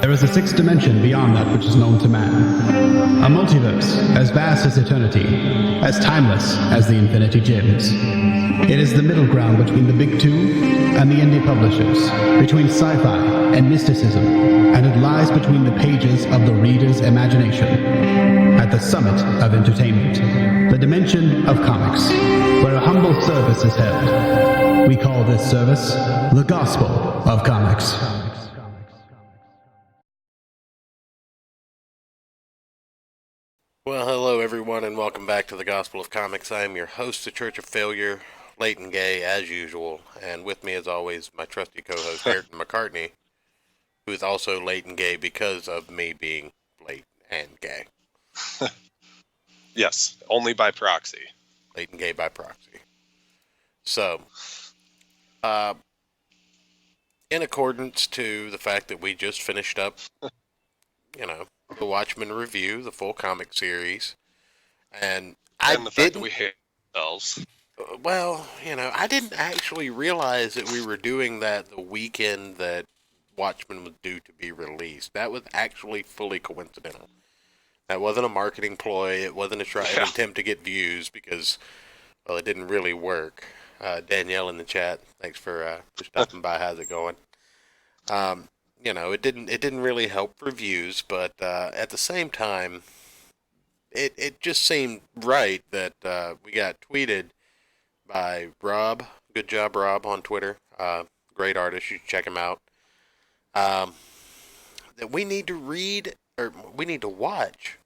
There is a sixth dimension beyond that which is known to man. A multiverse as vast as eternity, as timeless as the Infinity Gems. It is the middle ground between the big two and the indie publishers, between sci-fi and mysticism, and it lies between the pages of the reader's imagination. At the summit of entertainment, the dimension of comics, where a humble service is held. We call this service the Gospel of Comics. Well, hello everyone, and welcome back to the Gospel of Comics. I am your host, the Church of Failure, Leighton Gay, as usual, and with me, as always, my trusty co-host, Ayrton McCartney, who is also Leighton Gay because of me being Leighton and gay. Yes, only by proxy. Leighton Gay by proxy. So, in accordance to the fact that we just finished up, the Watchmen review, the full comic series, and the fact that we hate ourselves. Well, I didn't actually realize that we were doing that the weekend that Watchmen was due to be released. That was actually fully coincidental. That wasn't a marketing ploy. It wasn't an attempt to get views because, well, it didn't really work. Danielle in the chat, thanks for stopping by. How's it going? It didn't really help reviews, but at the same time, it just seemed right that we got tweeted by Rob. Good job, Rob, on Twitter. Great artist. You should check him out. That we need to watch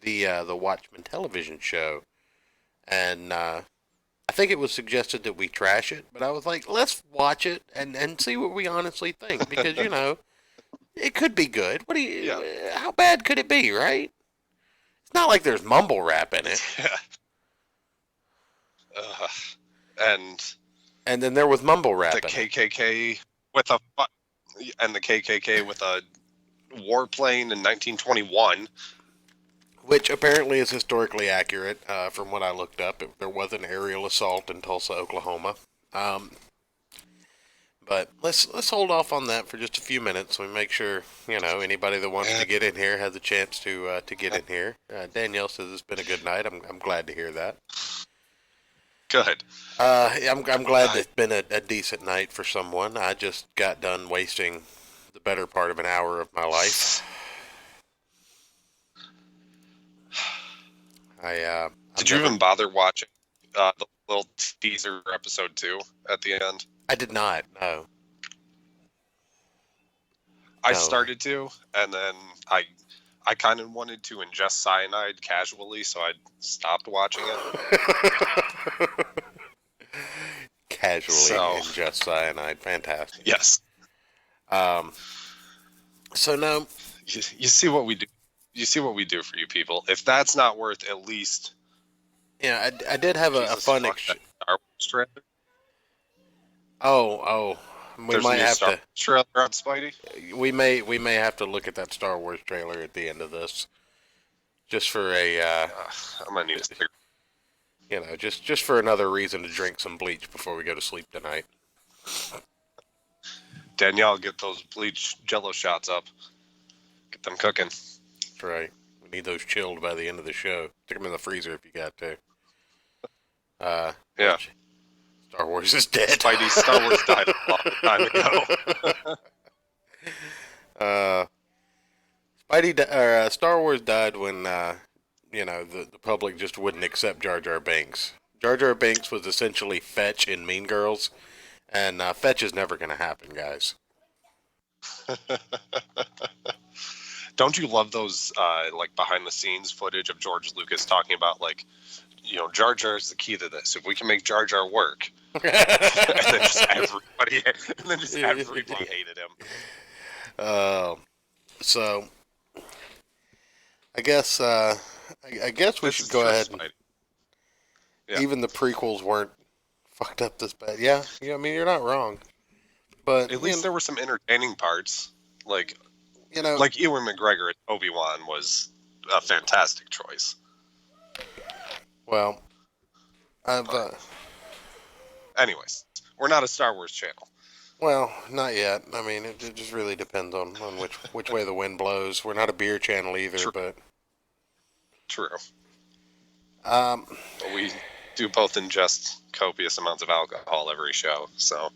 the Watchmen television show, and I think it was suggested that we trash it, but I was like, let's watch it and see what we honestly think, because it could be good. How bad could it be, right? It's not like there's mumble rap in it. And then there was mumble rap. The KKK with a warplane in 1921, which apparently is historically accurate. From what I looked up, there was an aerial assault in Tulsa, Oklahoma. But let's hold off on that for just a few minutes so we make sure, anybody that wants to get in here has a chance to get in here. Danielle says it's been a good night. I'm glad to hear that. Good. I'm glad that it's been a decent night for someone. I just got done wasting the better part of an hour of my life. Did you even bother watching the little teaser episode 2 at the end? I did not, no. I started to, and then I kind of wanted to ingest cyanide casually, so I stopped watching it. Casually ingest cyanide, fantastic. Yes. So now... You see what we do. You see what we do for you people. If that's not worth at least... Yeah, I did have a fun exchange. Star Wars trailer? We might have to trailer on Spidey. We may have to look at that Star Wars trailer at the end of this, just for a. I'm gonna need a just for another reason to drink some bleach before we go to sleep tonight. Danielle, get those bleach Jello shots up. Get them cooking. That's right. We need those chilled by the end of the show. Stick them in the freezer if you got to. Yeah. Star Wars is dead. Star Wars died a long time ago. Star Wars died when the public just wouldn't accept Jar Jar Binks. Jar Jar Binks was essentially Fetch in Mean Girls, and Fetch is never going to happen, guys. Don't you love those behind the scenes footage of George Lucas talking about Jar Jar is the key to this. If we can make Jar Jar work, and then just everybody hated him. So I guess we should go ahead. And, even the prequels weren't fucked up this bad. Yeah. I mean, you're not wrong. But at least there were some entertaining parts, like Ewan McGregor as Obi-Wan was a fantastic choice. Well, anyways, we're not a Star Wars channel. Well, not yet. I mean, it just really depends on which way the wind blows. We're not a beer channel either, True. but True. um, But we do both ingest copious amounts of alcohol every show, so.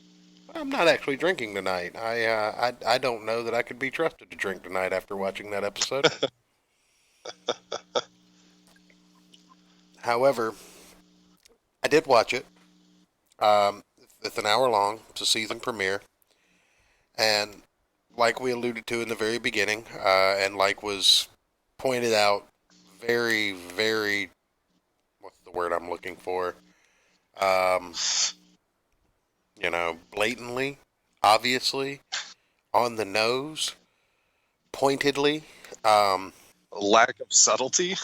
I'm not actually drinking tonight. I don't know that I could be trusted to drink tonight after watching that episode. However, I did watch it. Um, it's an hour long. It's a season premiere, and like we alluded to in the very beginning, and like was pointed out very, very, what's the word I'm looking for? Um, blatantly, obviously, on the nose, pointedly. Um, Lack of subtlety?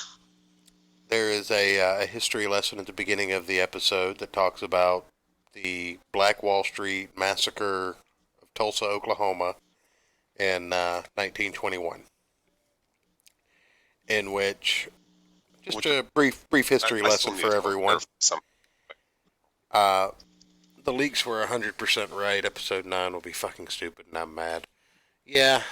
there is a history lesson at the beginning of the episode that talks about the Black Wall Street massacre of Tulsa, Oklahoma in 1921, in which, just a brief history I still lesson need for to everyone. some. Uh, the leaks were 100% right. Episode 9 will be fucking stupid, and I'm mad. Yeah.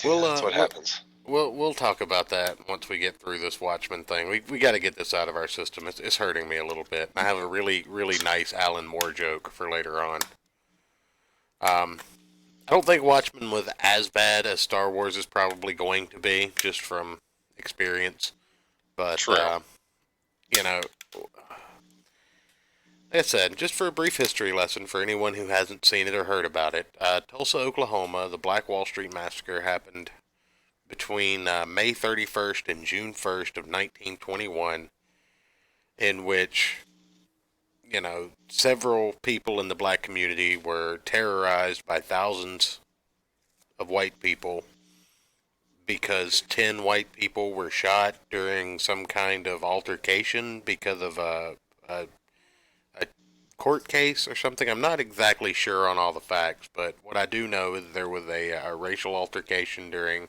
We'll That's what happens. we'll talk about that once we get through this Watchmen thing. We got to get this out of our system. It's hurting me a little bit. I have a really nice Alan Moore joke for later on. I don't think Watchmen was as bad as Star Wars is probably going to be, just from experience. But True. you know, like I said, just for a brief history lesson for anyone who hasn't seen it or heard about it, Tulsa, Oklahoma, the Black Wall Street Massacre happened between May 31st and June 1st of 1921, in which, several people in the black community were terrorized by thousands of white people because 10 white people were shot during some kind of altercation because of a court case or something. I'm not exactly sure on all the facts, but what I do know is there was a racial altercation during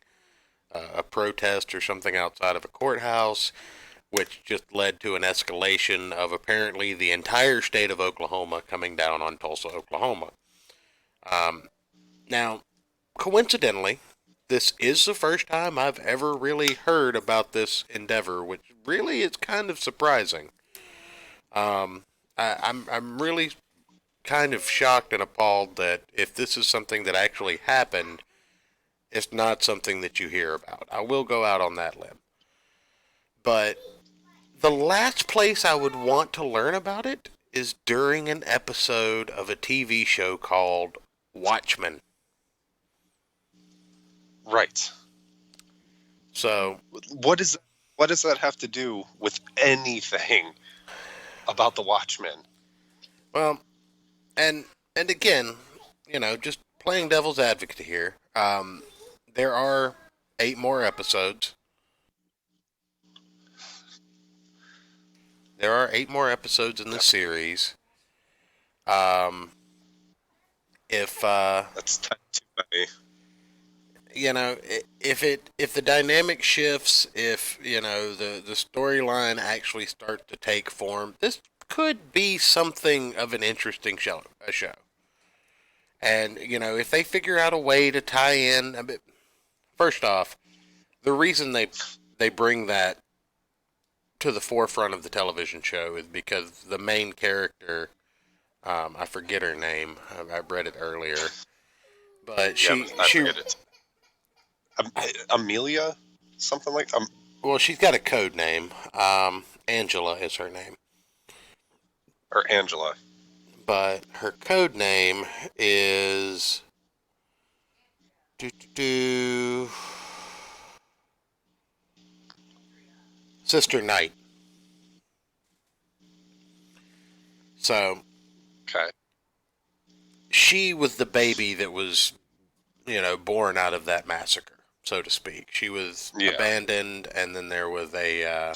a protest or something outside of a courthouse, which just led to an escalation of apparently the entire state of Oklahoma coming down on Tulsa, Oklahoma. Now, coincidentally, this is the first time I've ever really heard about this endeavor, which really is kind of surprising. I'm really kind of shocked and appalled that if this is something that actually happened, it's not something that you hear about. I will go out on that limb. But the last place I would want to learn about it is during an episode of a TV show called Watchmen. Right. So, What does that have to do with anything about the Watchmen? well, and again, just playing devil's advocate here. There are 8 more episodes. There are 8 more episodes in the series. If That's too many. if the dynamic shifts, if the storyline actually starts to take form, this could be something of an interesting show. And if they figure out a way to tie in, first off, the reason they bring that to the forefront of the television show is because the main character, I forget her name. I read it earlier, but I forget it. Amelia, something like that. Well, she's got a code name. Angela is her name. Or Angela. But her code name is Sister Knight. So Okay. she was the baby that was, born out of that massacre, so to speak. She was abandoned, and then there was a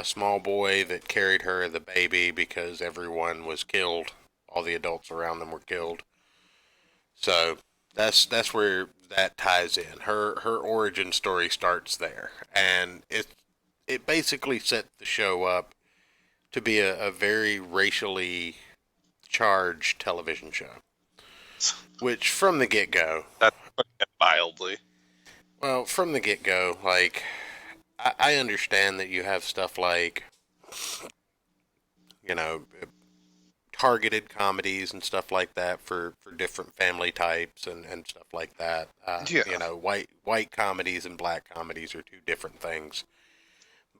small boy that carried her as a baby because everyone was killed. All the adults around them were killed. So that's where that ties in. Her origin story starts there, and it basically set the show up to be a very racially charge television show. Which, from the get-go... That's mildly. Well, from the get-go, like, I understand that you have stuff like, you know, targeted comedies and stuff like that for different family types and stuff like that. Yeah. You know, white comedies and black comedies are two different things.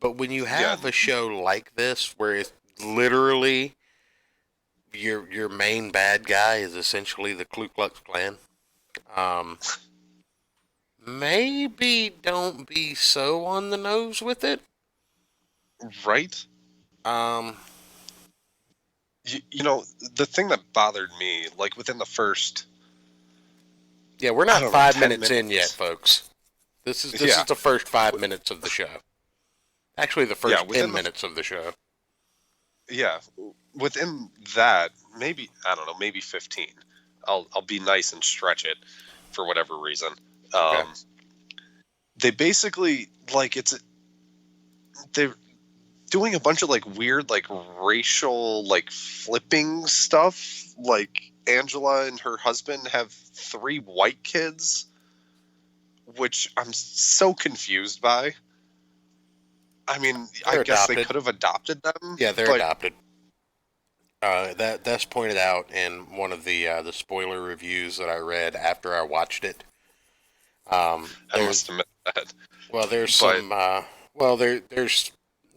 But when you have a show like this, where it's literally your main bad guy is essentially the Ku Klux Klan, maybe don't be so on the nose with it. Right? You know, the thing that bothered me, like within the first... Yeah, we're not 5 minutes in minutes. yet, folks. This is the first 5 minutes of the show. Actually, the first 10 minutes of the show. Yeah, within that, maybe, I don't know, maybe 15. I'll be nice and stretch it for whatever reason. Okay. They basically, like, they're doing a bunch of, like, weird, like, racial, like, flipping stuff. Like, Angela and her husband have 3 white kids, which I'm so confused by. I mean, They're I guess adopted. they could have adopted them. Yeah, they're adopted. That's pointed out in one of the spoiler reviews that I read after I watched it. I must admit that. Well, there's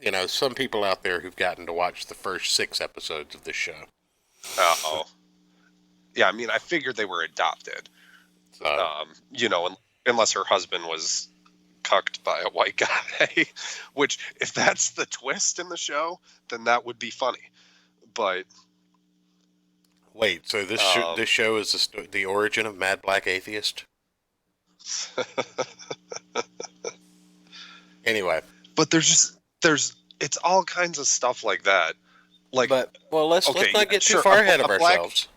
you know, some people out there who've gotten to watch the first 6 episodes of this show. Oh. Yeah, I mean, I figured they were adopted. You know, unless her husband was cucked by a white guy, which, if that's the twist in the show, then that would be funny. But wait, so this show is the origin of Mad Black Atheist? Anyway, but there's it's all kinds of stuff like that. Like, let's not get too far ahead of ourselves.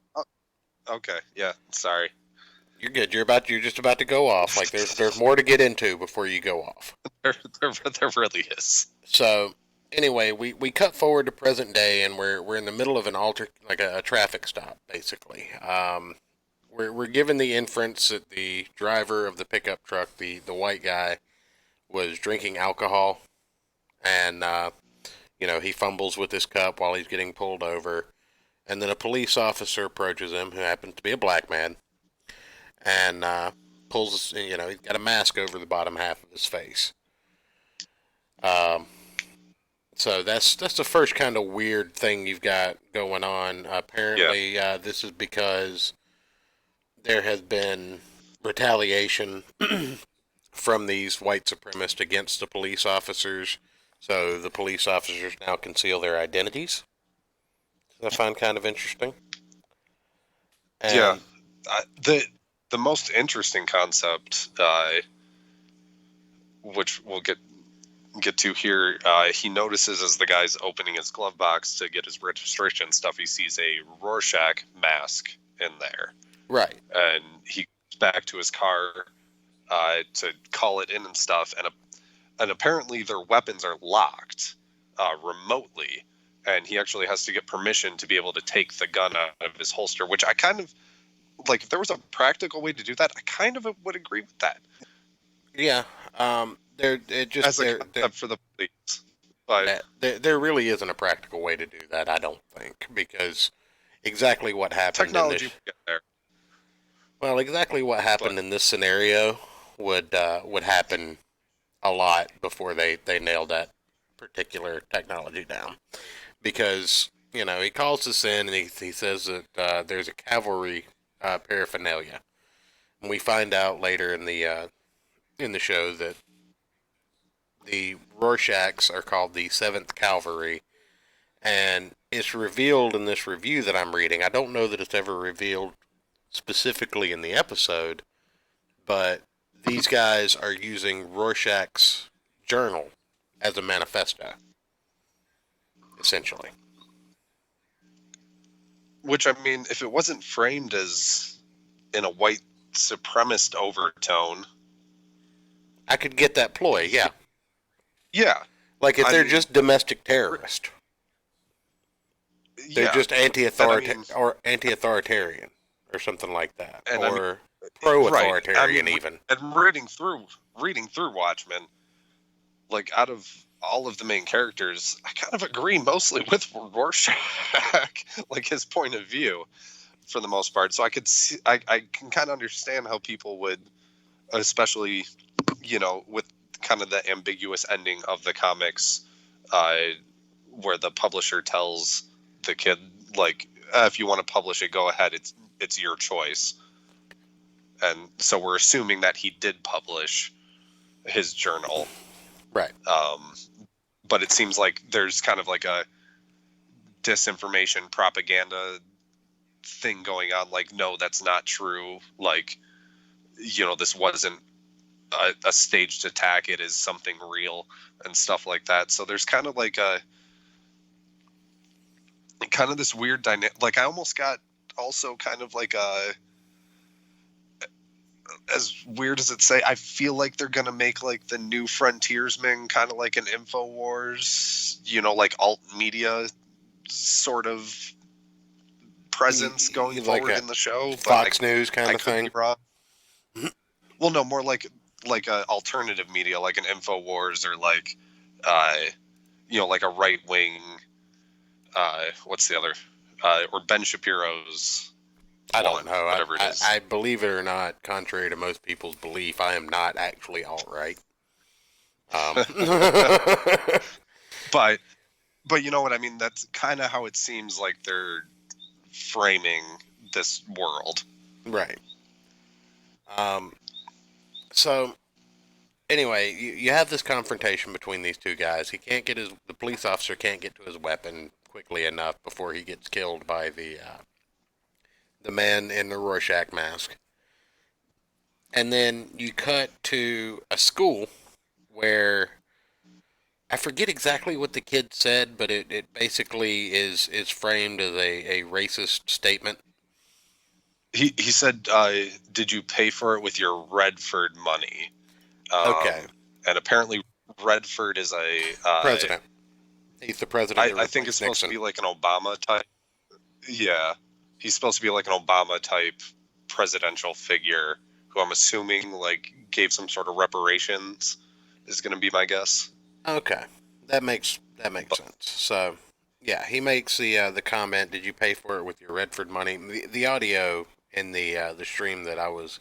Okay, yeah, sorry. You're good. You're just about to go off. Like there's more to get into before you go off. There really is. So anyway, we cut forward to present day, and we're in the middle of a traffic stop, basically. We're given the inference that the driver of the pickup truck, the white guy, was drinking alcohol, and you know, he fumbles with his cup while he's getting pulled over, and then a police officer approaches him, who happens to be a black man, and pulls, you know, he's got a mask over the bottom half of his face. So that's the first kind of weird thing you've got going on. Apparently, this is because there has been retaliation from these white supremacists against the police officers. So the police officers now conceal their identities. I find kind of interesting. And the most interesting concept, which we'll get to here, he notices as the guy's opening his glove box to get his registration stuff, he sees a Rorschach mask in there. Right. And he goes back to his car to call it in and stuff, and apparently their weapons are locked remotely, and he actually has to get permission to be able to take the gun out of his holster, which I kind of, like, if there was a practical way to do that, I kind of would agree with that. Yeah. For the police. But there really isn't a practical way to do that, I don't think, because exactly what happened technology will get there. Well, exactly what happened in this scenario would happen a lot before they nailed that particular technology down. Because, you know, he calls us in and he says that there's a cavalry paraphernalia. And we find out later in the show that the Rorschachs are called the 7th Cavalry, and it's revealed in this review that I'm reading. I don't know that it's ever revealed specifically in the episode, but these guys are using Rorschach's journal as a manifesto, essentially. Which, I mean, if it wasn't framed as in a white supremacist overtone, I could get that ploy, yeah. Yeah. Like if they're just domestic terrorists. They're Yeah, just and I mean, anti-authoritarian or something like that, and I mean, or right. I pro-authoritarian mean, even. and reading through Watchmen, like out of all of the main characters, I kind of agree mostly with Rorschach, like his point of view for the most part. So I could see, I can kind of understand how people would, especially, with kind of the ambiguous ending of the comics, uh, where the publisher tells the kid, like, if you want to publish it, go ahead. It's your choice. And so we're assuming that he did publish his journal. Right. But it seems like there's kind of like a disinformation propaganda thing going on. Like, no, that's not true. Like, this wasn't a staged attack. It is something real and stuff like that. So there's kind of like this weird dynamic. Like, I almost got also kind of like as weird as it say, I feel like they're gonna make like the new Frontiersman kind of like an InfoWars, like alt media sort of presence going Like forward a in the show. But Fox News kind I of could thing. be wrong. Well, no, more like a alternative media, like an InfoWars or like, like a right wing. What's the other? Or Ben Shapiro's. I don't know. Whatever it is. I believe it or not, contrary to most people's belief, I am not actually alt-right. But you know what I mean? That's kind of how it seems like they're framing this world. Right. So, anyway, you have this confrontation between these two guys. The police officer can't get to his weapon quickly enough before he gets killed by the man in the Rorschach mask. And then you cut to a school where I forget exactly what the kid said, but it basically is framed as a racist statement. He said, "Did you pay for it with your Redford money?" Okay. And apparently, Redford is a President. He's the president. I think it's supposed to be like an Obama type. Yeah, he's supposed to be like an Obama type presidential figure who I'm assuming like gave some sort of reparations. Is going to be my guess. Okay, that makes sense. So, yeah, he makes the comment. Did you pay for it with your Redford money? The audio in the stream that I was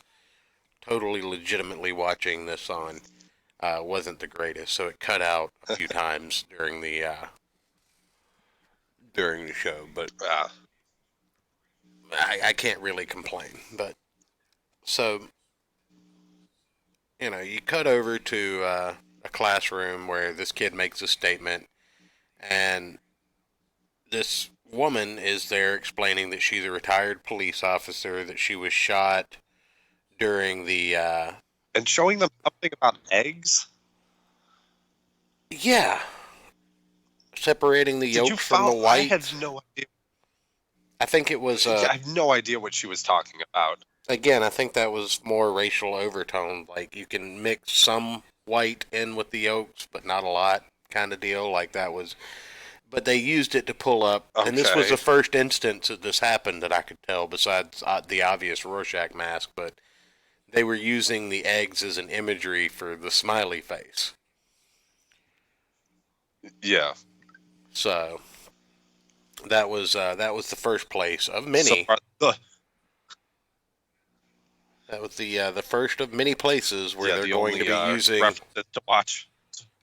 totally legitimately watching this on wasn't the greatest, so it cut out a few times during the show. But I can't really complain. But so you cut over to a classroom where this kid makes a statement, and this woman is there explaining that she's a retired police officer, that she was shot during the and showing them something about eggs. Yeah, separating the yolks from the white. I have no idea. I think it was. I have no idea what she was talking about. Again, I think that was more racial overtone. Like, you can mix some white in with the yolks, but not a lot, kind of deal. Like, that was. But they used it to pull up, and this was the first instance that this happened that I could tell, besides the obvious Rorschach mask. But they were using the eggs as an imagery for the smiley face. Yeah. So that was the first place of many. That was the first of many places where they're going to be using to watch.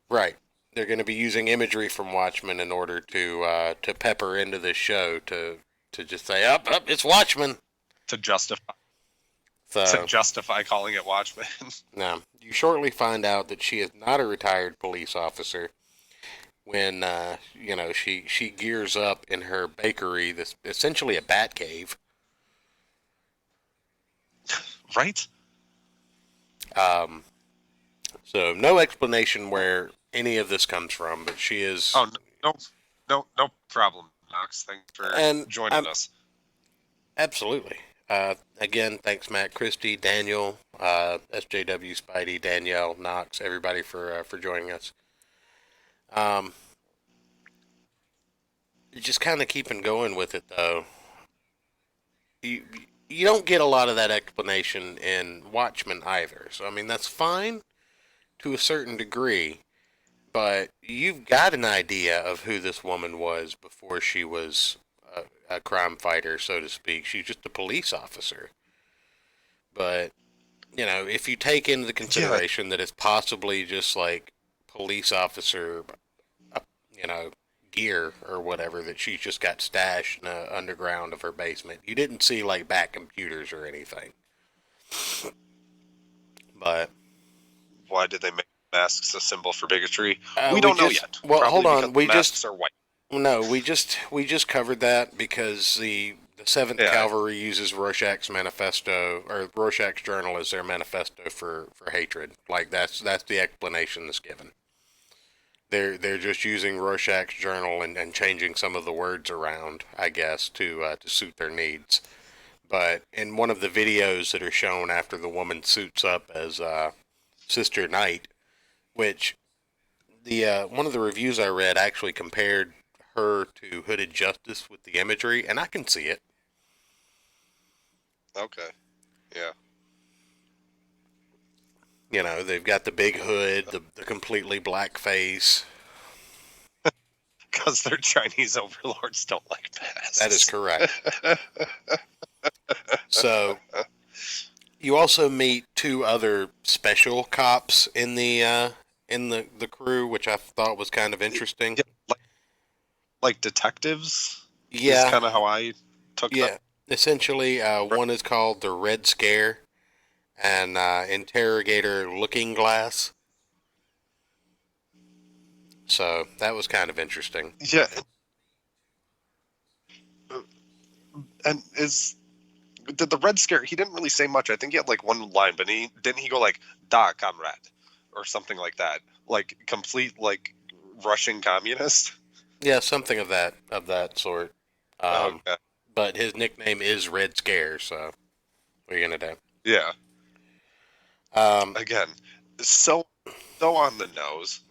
Right. They're going to be using imagery from Watchmen in order to pepper into this show to just say, up, it's Watchmen. To justify calling it Watchmen. Now, you shortly find out that she is not a retired police officer when she gears up in her bakery, this essentially a bat cave. Right? So no explanation where any of this comes from, but she is. Oh, no problem, Knox. Thanks for joining us. Absolutely. Again, thanks, Matt, Christy, Daniel, SJW, Spidey, Danielle, Knox, everybody for joining us. just kind of keeping going with it though, you you don't get a lot of that explanation in Watchmen either. So I mean that's fine to a certain degree, but you've got an idea of who this woman was before she was a crime fighter, so to speak. She's just a police officer. But if you take into Yeah, consideration that it's possibly just like police officer, uh, you know, gear or whatever that she's just got stashed in the underground of her basement. You didn't see like back computers or anything. But why did they make masks a symbol for bigotry? uh, We we don't know just yet. well, hold Probably because on. the We masks just are white. no, we just covered that because the Seventh Yeah, Cavalry uses Rorschach's manifesto or Rorschach's journal as their manifesto for hatred. Like that's the explanation that's given. They're just using Rorschach's journal and changing some of the words around, I guess, to suit their needs. But in one of the videos that are shown after the woman suits up as Sister Knight, which the one of the reviews I read actually compared her to Hooded Justice with the imagery, and I can see it. okay. Yeah. They've got the big hood, the completely black face. Because their Chinese overlords don't like That is masks. correct. So you also meet two other special cops in the crew, which I thought was kind of interesting. Yeah, like detectives is Yeah, kind of how I took them. yeah. Essentially, one is called the Red Scare and Interrogator Looking Glass. So that was kind of interesting. Yeah, and is did the Red Scare? He didn't really say much. I think he had like one line, but he didn't. He go like "Da, comrade," or something like that. Like complete like Russian communist. Yeah, something of that sort. Um, Okay. but his nickname is Red Scare. So what are you gonna do? Yeah. Um, Again, so so on the nose.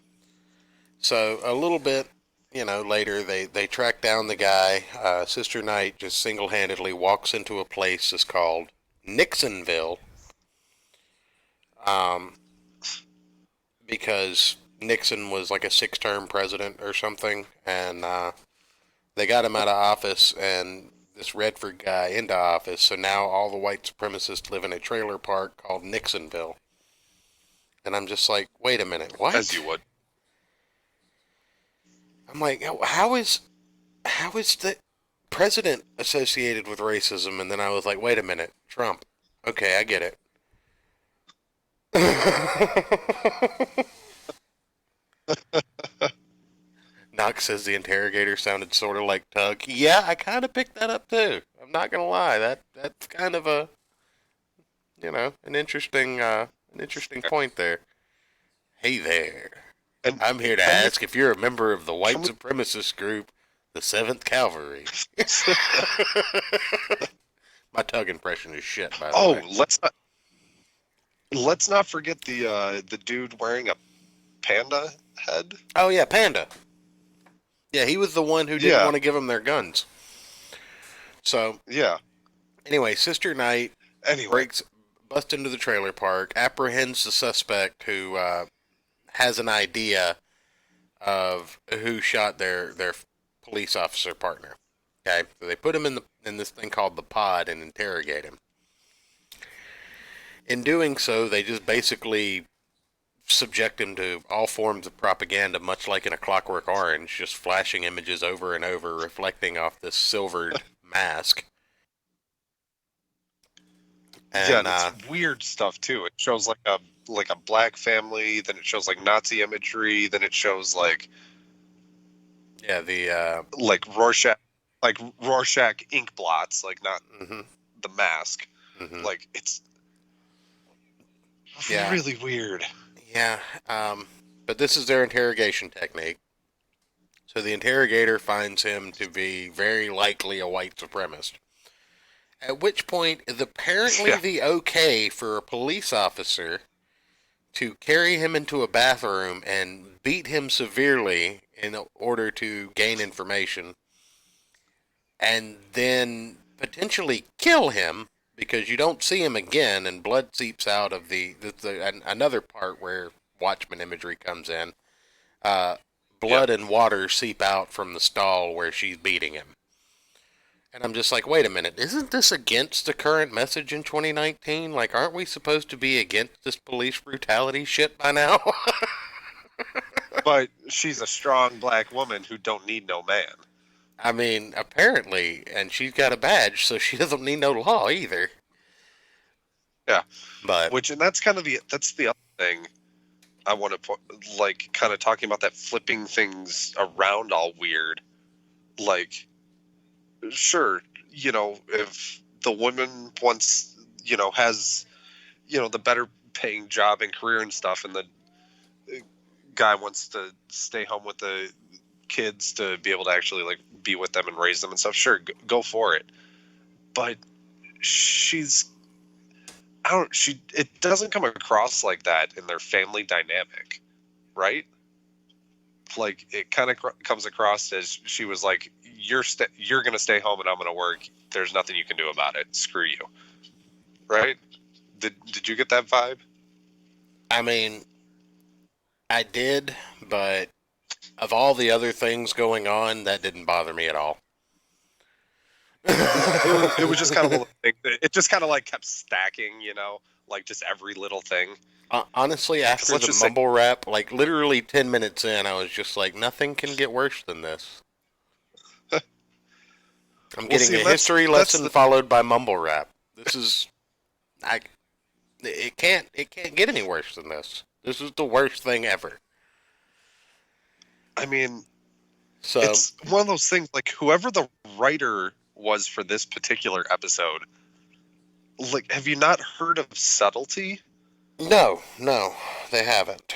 so a little bit, later they track down the guy. Sister Knight just single-handedly walks into a place that's called Nixonville, um, because Nixon was like a six-term president or something, and they got him out of office and this Redford guy into office. So now all the white supremacists live in a trailer park called Nixonville, and I'm just like, wait a minute, As what? you would. I'm like, how is the president associated with racism? And then I was like, wait a minute, Trump. Okay, I get it. Knox says the interrogator sounded sort of like Tug. Yeah, I kind of picked that up too. I'm not gonna lie. That's kind of a an interesting point there. Hey there. And I'm here to can we ask if you're a member of the white can we supremacist group, the Seventh Cavalry. My Tug impression is shit, by the Oh, way. let's not forget the dude wearing a panda head. Oh yeah, Panda. Yeah, he was the one who didn't Yeah. want to give them their guns. So Yeah. anyway, Sister Knight Anyway, breaks, busts into the trailer park, apprehends the suspect who has an idea of who shot their police officer partner. Okay, so they put him in this thing called the pod and interrogate him. In doing so, they just basically subject him to all forms of propaganda, much like in A Clockwork Orange, just flashing images over and over, reflecting off this silvered mask. yeah, And and it's weird stuff too. It shows like a black family, then it shows like Nazi imagery, then it shows yeah, the like Rorschach ink blots, like not mm-hmm, the mask. mm-hmm, Like it's yeah, really weird. yeah. But this is their interrogation technique. So the interrogator finds him to be very likely a white supremacist. At which point, is apparently Yeah. the okay for a police officer to carry him into a bathroom and beat him severely in order to gain information and then potentially kill him because you don't see him again, and blood seeps out of another part where Watchmen imagery comes in. Uh, Yeah. Blood and water seep out from the stall where she's beating him. And I'm just like, wait a minute, isn't this against the current message in 2019? Like, aren't we supposed to be against this police brutality shit by now? But she's a strong black woman who don't need no man. I mean, apparently, and she's got a badge, so she doesn't need no law either. Yeah. But And that's kind of that's the other thing I want to put, like, kind of talking about that flipping things around all weird. Like, sure, if the woman wants, has, the better paying job and career and stuff, and the guy wants to stay home with the kids to be able to actually, like, be with them and raise them and stuff, sure, go for it. But it doesn't come across like that in their family dynamic, right? Like, it kind of comes across as she was like, you're going to stay home and I'm going to work. There's nothing you can do about it. Screw you. Right? Did you get that vibe? I mean, I did, but of all the other things going on, that didn't bother me at all. It was just kind of a thing. It just kind of like kept stacking, like just every little thing. Honestly, after the mumble rap, like literally 10 minutes in, I was just like, nothing can get worse than this. I'm getting a history lesson followed by mumble rap. This is, it can't get any worse than this. This is the worst thing ever. I mean, so it's one of those things, like, whoever the writer was for this particular episode, like, have you not heard of subtlety? No, they haven't.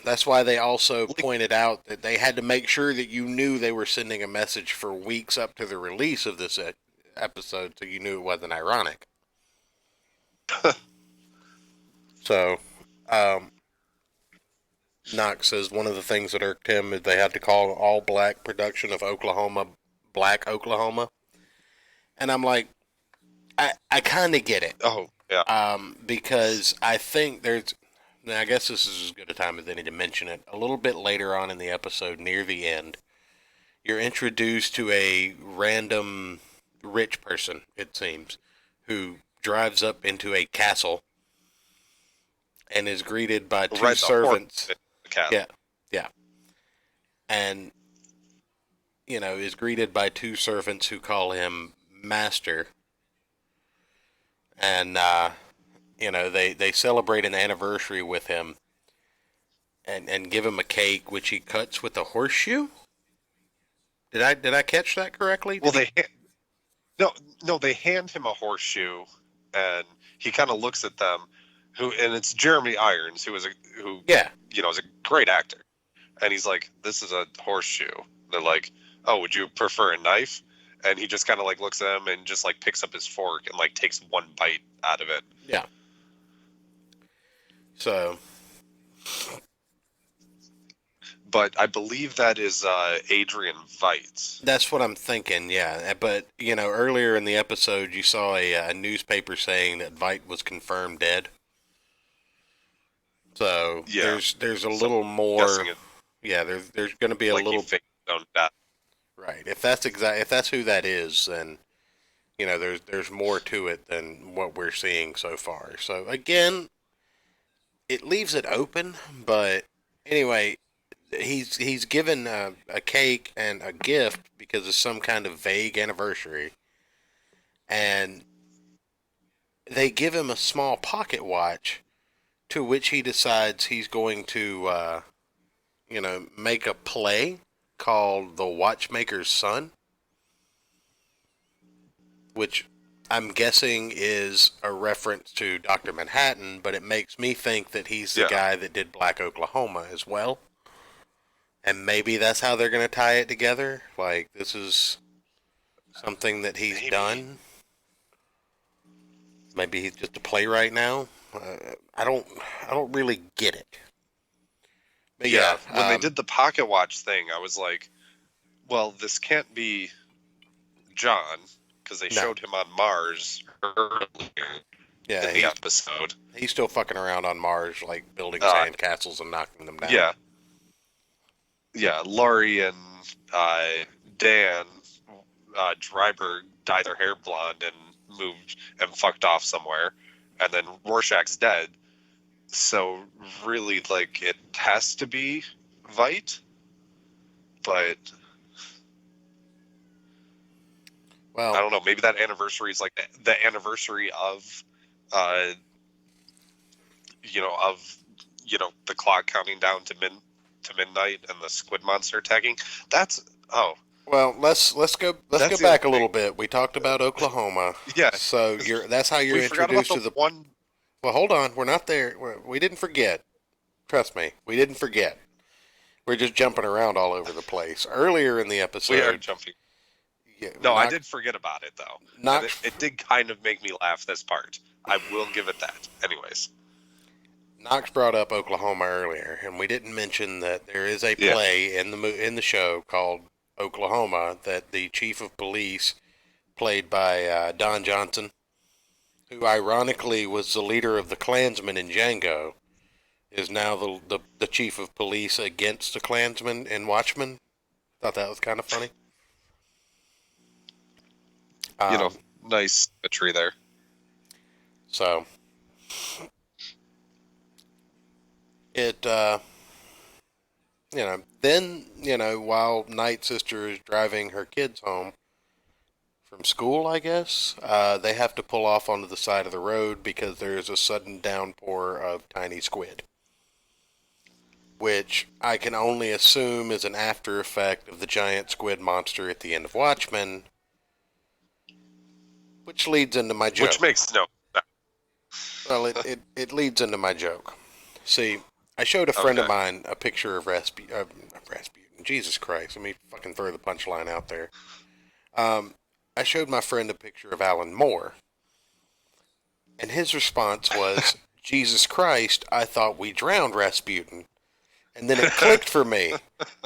That's why they also pointed out that they had to make sure that you knew they were sending a message for weeks up to the release of this episode, so you knew it wasn't ironic. So, Knox says one of the things that irked him is they had to call all black production of Oklahoma Black Oklahoma. And I'm like, I kind of get it. Oh, yeah. Because I think I guess this is as good a time as any to mention it. A little bit later on in the episode, near the end, you're introduced to a random rich person, it seems, who drives up into a castle and is greeted by two servants. Yeah. And, is greeted by two servants who call him Master. And, they celebrate an anniversary with him and give him a cake, which he cuts with a horseshoe. Did I catch that correctly? Well, they hand him a horseshoe, and he kind of looks at them, and it's Jeremy Irons, who is a great actor, and he's like, "This is a horseshoe." They're like, "Oh, would you prefer a knife?" And he just kind of like looks at them and just like picks up his fork and like takes one bite out of it. Yeah. So. But I believe that is Adrian Veidt. That's what I'm thinking, yeah. But, earlier in the episode, you saw a newspaper saying that Veidt was confirmed dead. So, yeah. there's a little more. Yeah, there's going to be a little. Right. If that's who that is, then, there's more to it than what we're seeing so far. So, again, it leaves it open, but anyway, he's given a cake and a gift because of some kind of vague anniversary, and they give him a small pocket watch, to which he decides he's going to, make a play called The Watchmaker's Son, which I'm guessing is a reference to Dr. Manhattan, but it makes me think that he's the guy that did Black Oklahoma as well. And maybe that's how they're going to tie it together. Like, this is something that he's done. Maybe he's just a playwright now. I don't really get it. But yeah, when they did the pocket watch thing, I was like, well, this can't be John, because they No. showed him on Mars earlier in the episode. He's still fucking around on Mars, like building sandcastles and knocking them down. Yeah. Yeah, Laurie and Dan Dryberg dyed their hair blonde and moved and fucked off somewhere. And then Rorschach's dead. So really, like, it has to be Veidt. But well, I don't know. Maybe that anniversary is like the anniversary of, the clock counting down to midnight and the squid monster attacking. Well, let's go back a little bit. We talked about Oklahoma. Yeah. So that's how you're introduced to the one. Well, hold on. We're not there. We didn't forget. Trust me, we didn't forget. We're just jumping around all over the place. Earlier in the episode, We are jumping. Yeah, No, I did forget about it though. It did kind of make me laugh. This part, I will give it that. Anyways. Knox brought up Oklahoma earlier, and we didn't mention that there is a play in the show called Oklahoma that the chief of police, played by Don Johnson, who ironically was the leader of the Klansmen in Django, is now the chief of police against the Klansmen in Watchmen. Thought that was kind of funny. Nice tree there. So it, then, while Night Sister is driving her kids home from school, I guess, they have to pull off onto the side of the road because there is a sudden downpour of tiny squid, which I can only assume is an after effect of the giant squid monster at the end of Watchmen, which leads into my joke. Which makes no. Well, it leads into my joke. See, I showed a friend of mine a picture of Rasputin. Jesus Christ, let me fucking throw the punchline out there. I showed my friend a picture of Alan Moore, and his response was, Jesus Christ, I thought we drowned Rasputin. And then it clicked for me.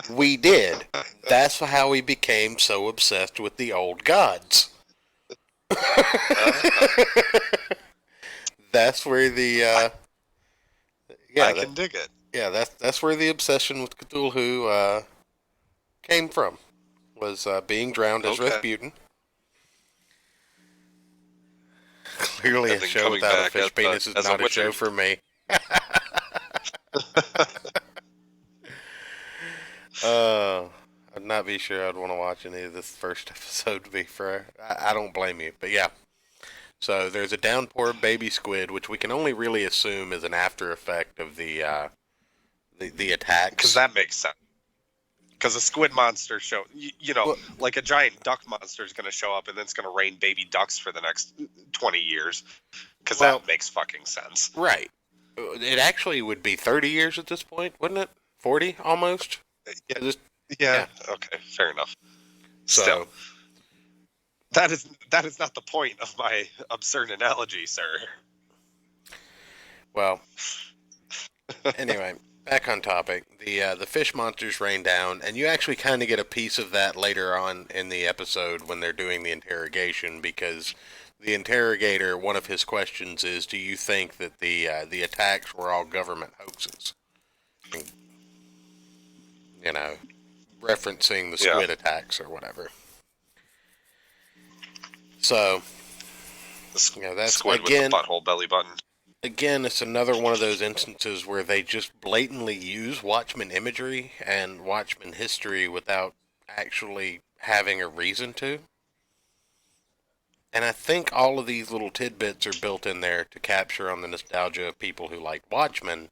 We did. That's how we became so obsessed with the old gods. That's where the I can dig it. Yeah, that's where the obsession with Cthulhu came from. Was being drowned as Rasputin. Clearly, a show without a fish penis is not a show for me. I'd not be sure I'd want to watch any of this first episode, to be fair. I don't blame you, but yeah. So there's a downpour of baby squid, which we can only really assume is an after effect of the attacks. Because that makes sense. Because a squid monster like a giant duck monster is going to show up and then it's going to rain baby ducks for the next 20 years. Because that makes fucking sense. Right. It actually would be 30 years at this point, wouldn't it? 40 almost? Yeah. Okay, fair enough. So, still, that is not the point of my absurd analogy, sir. Well, anyway, back on topic. The fish monsters rain down, and you actually kind of get a piece of that later on in the episode when they're doing the interrogation, because the interrogator, one of his questions is, do you think that the attacks were all government hoaxes? Referencing the squid attacks or whatever. So, that's squid again, with the butthole belly button. Again, it's another one of those instances where they just blatantly use Watchmen imagery and Watchmen history without actually having a reason to. And I think all of these little tidbits are built in there to capture on the nostalgia of people who like Watchmen.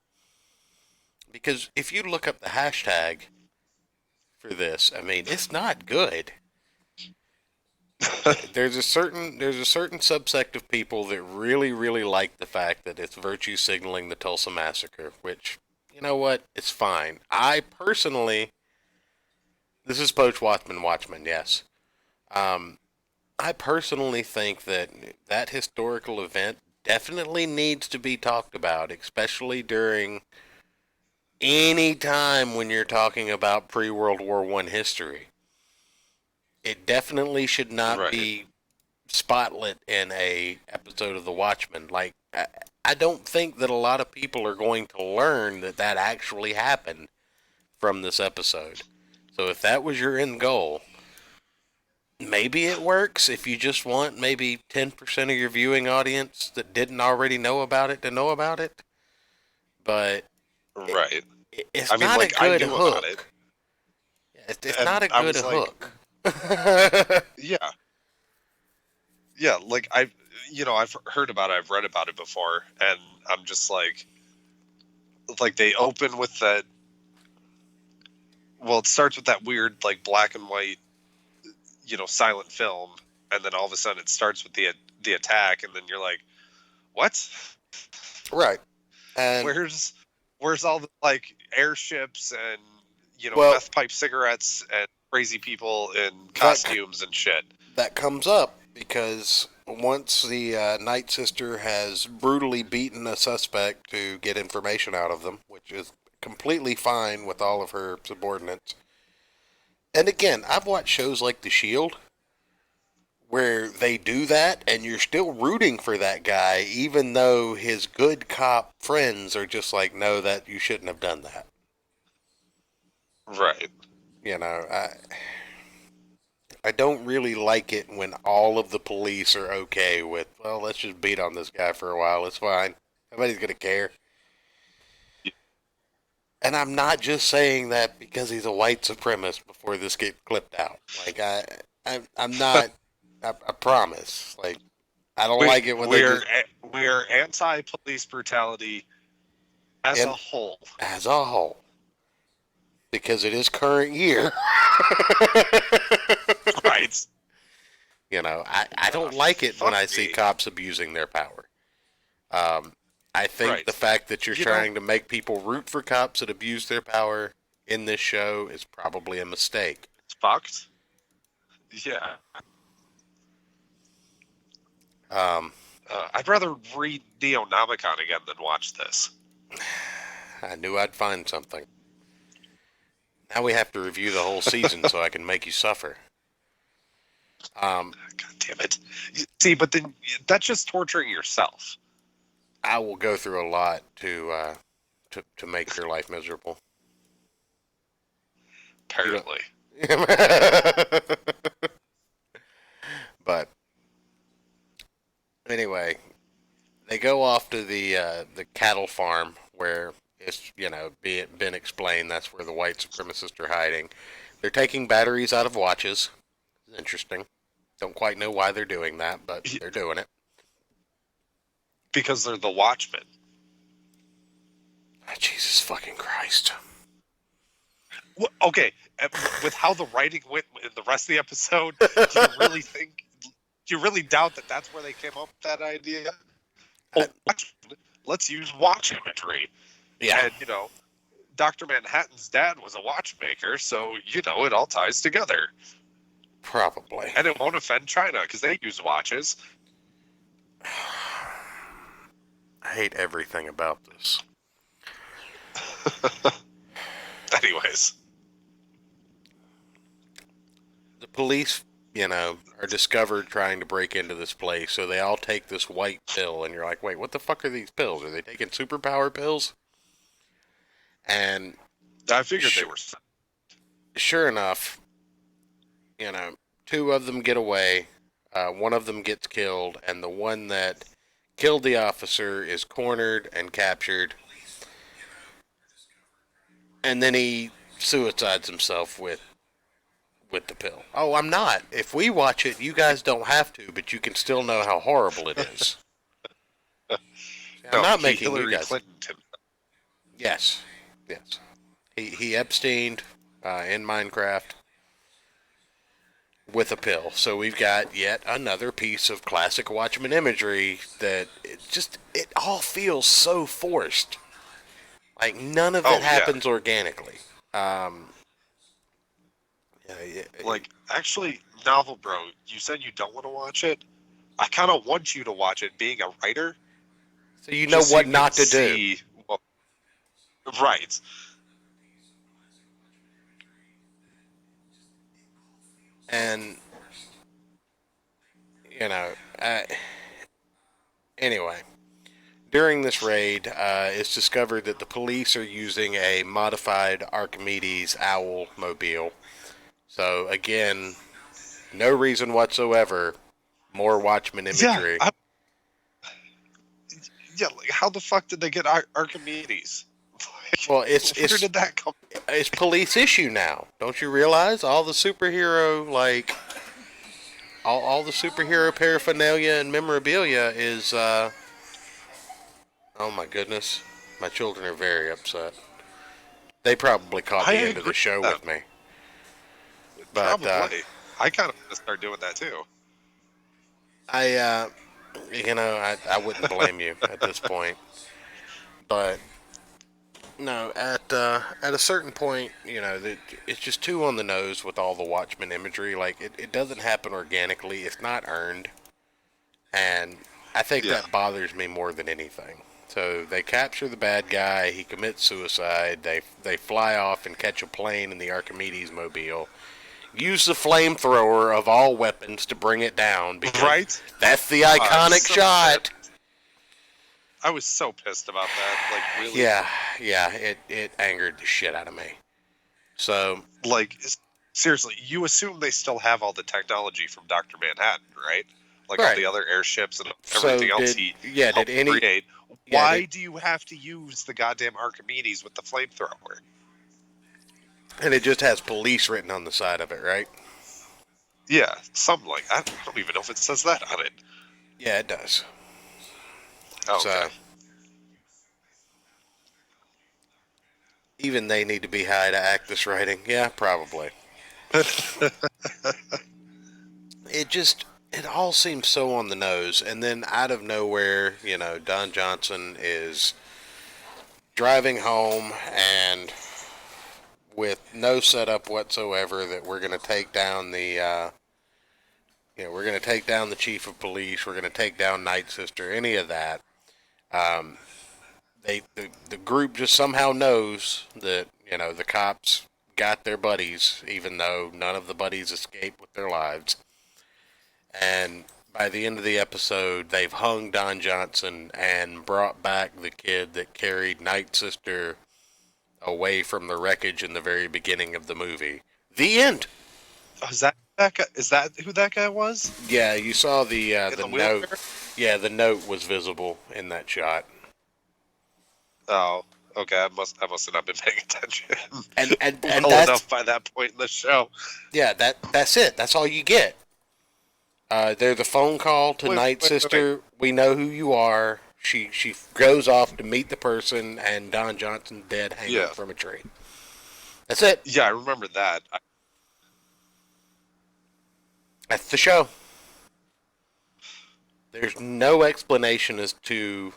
Because if you look up the hashtag for this, I mean, it's not good. There's a certain subsect of people that really, really like the fact that it's virtue signaling the Tulsa Massacre, which, you know what, it's fine. I personally, this is post Watchmen, yes. I personally think that historical event definitely needs to be talked about, especially during any time when you're talking about pre-World War I history. It definitely should not Right. be spotlit in a episode of The Watchmen. Like, I don't think that a lot of people are going to learn that that actually happened from this episode. So if that was your end goal, maybe it works if you just want maybe 10% of your viewing audience that didn't already know about it to know about it. But Right. it's I mean, not a like, I good knew about it, hook. It's and not a I good was like, hook. yeah, yeah. Like I've heard about it, I've read about it before, and I'm just like they open with that. Well, it starts with that weird like black and white, silent film, and then all of a sudden it starts with the attack, and then you're like, what? Right. And, Where's all the like airships and well, meth pipe cigarettes and crazy people in that costumes and shit? that comes up because once the Night Sister has brutally beaten a suspect to get information out of them, which is completely fine with all of her subordinates. And again, I've watched shows like The Shield where they do that and you're still rooting for that guy even though his good cop friends are just like, no, that you shouldn't have done that. Right. You know, I don't really like it when all of the police are okay with, well, let's just beat on this guy for a while. It's fine. Nobody's going to care. And I'm not just saying that because he's a white supremacist before this gets clipped out. Like, I'm not, I promise. Like, I don't like it when they just, We're anti-police brutality as a and whole. as a whole, because it is current year. Right. I don't like it when I see cops abusing their power. I think Right. the fact that you're You know- trying to make people root for cops that abuse their power in this show is probably a mistake. It's fucked. Yeah. I'd rather read Neonomicon again than watch this. I knew I'd find something. Now we have to review the whole season so I can make you suffer. God damn it. See, but then that's just torturing yourself. I will go through a lot to make your life miserable. Apparently. But anyway, they go off to the cattle farm where it's been explained that's where the white supremacists are hiding. They're taking batteries out of watches. Interesting. Don't quite know why they're doing that, but they're doing it. Because they're the Watchmen. Oh, Jesus fucking Christ. Well, okay, with how the writing went in the rest of the episode, do you really doubt that that's where they came up with that idea? Oh, let's use watch imagery. Yeah. And, Dr. Manhattan's dad was a watchmaker, so, it all ties together. Probably. And it won't offend China, because they use watches. I hate everything about this. Anyways. The police, are discovered trying to break into this place, so they all take this white pill, and you're like, wait, what the fuck are these pills? Are they taking superpower pills? And I figured they were. Sure enough, two of them get away, one of them gets killed, and the one that killed the officer is cornered and captured. And then he suicides himself with the pill. Oh, I'm not. If we watch it, you guys don't have to, but you can still know how horrible it is. I'm not making Hillary you guys. Clinton. Yes. He Epsteined in Minecraft with a pill. So we've got yet another piece of classic Watchmen imagery that it all feels so forced. Like none of it happens organically. Like, actually, Novel Bro, you said you don't want to watch it. I kind of want you to watch it, being a writer. So you know what not to do. Well, right. And, you know, anyway, during this raid, it's discovered that the police are using a modified Archimedes owl mobile. So, again, no reason whatsoever. More Watchmen imagery. Like, how the fuck did they get Archimedes? Well, Where did that come? It's police issue now. Don't you realize all the superhero all the superhero paraphernalia and memorabilia is oh my goodness, my children are very upset. They probably caught the end of the show with me. But probably. I kind of want to start doing that too. I wouldn't blame you at this point. But no, at a certain point, it's just too on the nose with all the Watchmen imagery. Like, it doesn't happen organically. It's not earned. And I think that bothers me more than anything. So they capture the bad guy. He commits suicide. They fly off and catch a plane in the Archimedes mobile. Use the flamethrower of all weapons to bring it down. Because that's the iconic shot. I was so pissed about that. Like, really? Yeah, it angered the shit out of me. So, like, seriously, you assume they still have all the technology from Dr. Manhattan, right? Like all the other airships and everything else he helped create. Why do you have to use the goddamn Archimedes with the flamethrower? And it just has police written on the side of it, right? Yeah, something like I don't even know if it says that on it. Yeah, it does. Oh, okay. So, even they need to be high to act this writing. Yeah, probably. It all seems so on the nose. And then out of nowhere, Don Johnson is driving home and with no setup whatsoever that we're going to take down the, we're going to take down the chief of police. We're going to take down Night Sister, any of that. The group just somehow knows that, the cops got their buddies, even though none of the buddies escaped with their lives. And by the end of the episode, they've hung Don Johnson and brought back the kid that carried Night Sister away from the wreckage in the very beginning of the movie. The end. Oh, is that guy? Is that who that guy was? Yeah, you saw the note. Yeah, the note was visible in that shot. Oh, okay. I must have not been paying attention. And well that's enough by that point in the show. Yeah, that's it. That's all you get. There's a phone call to Night Sister. We know who you are. She goes off to meet the person, and Don Johnson dead hanging from a tree. That's it. Yeah, I remember that. That's the show. There's no explanation as to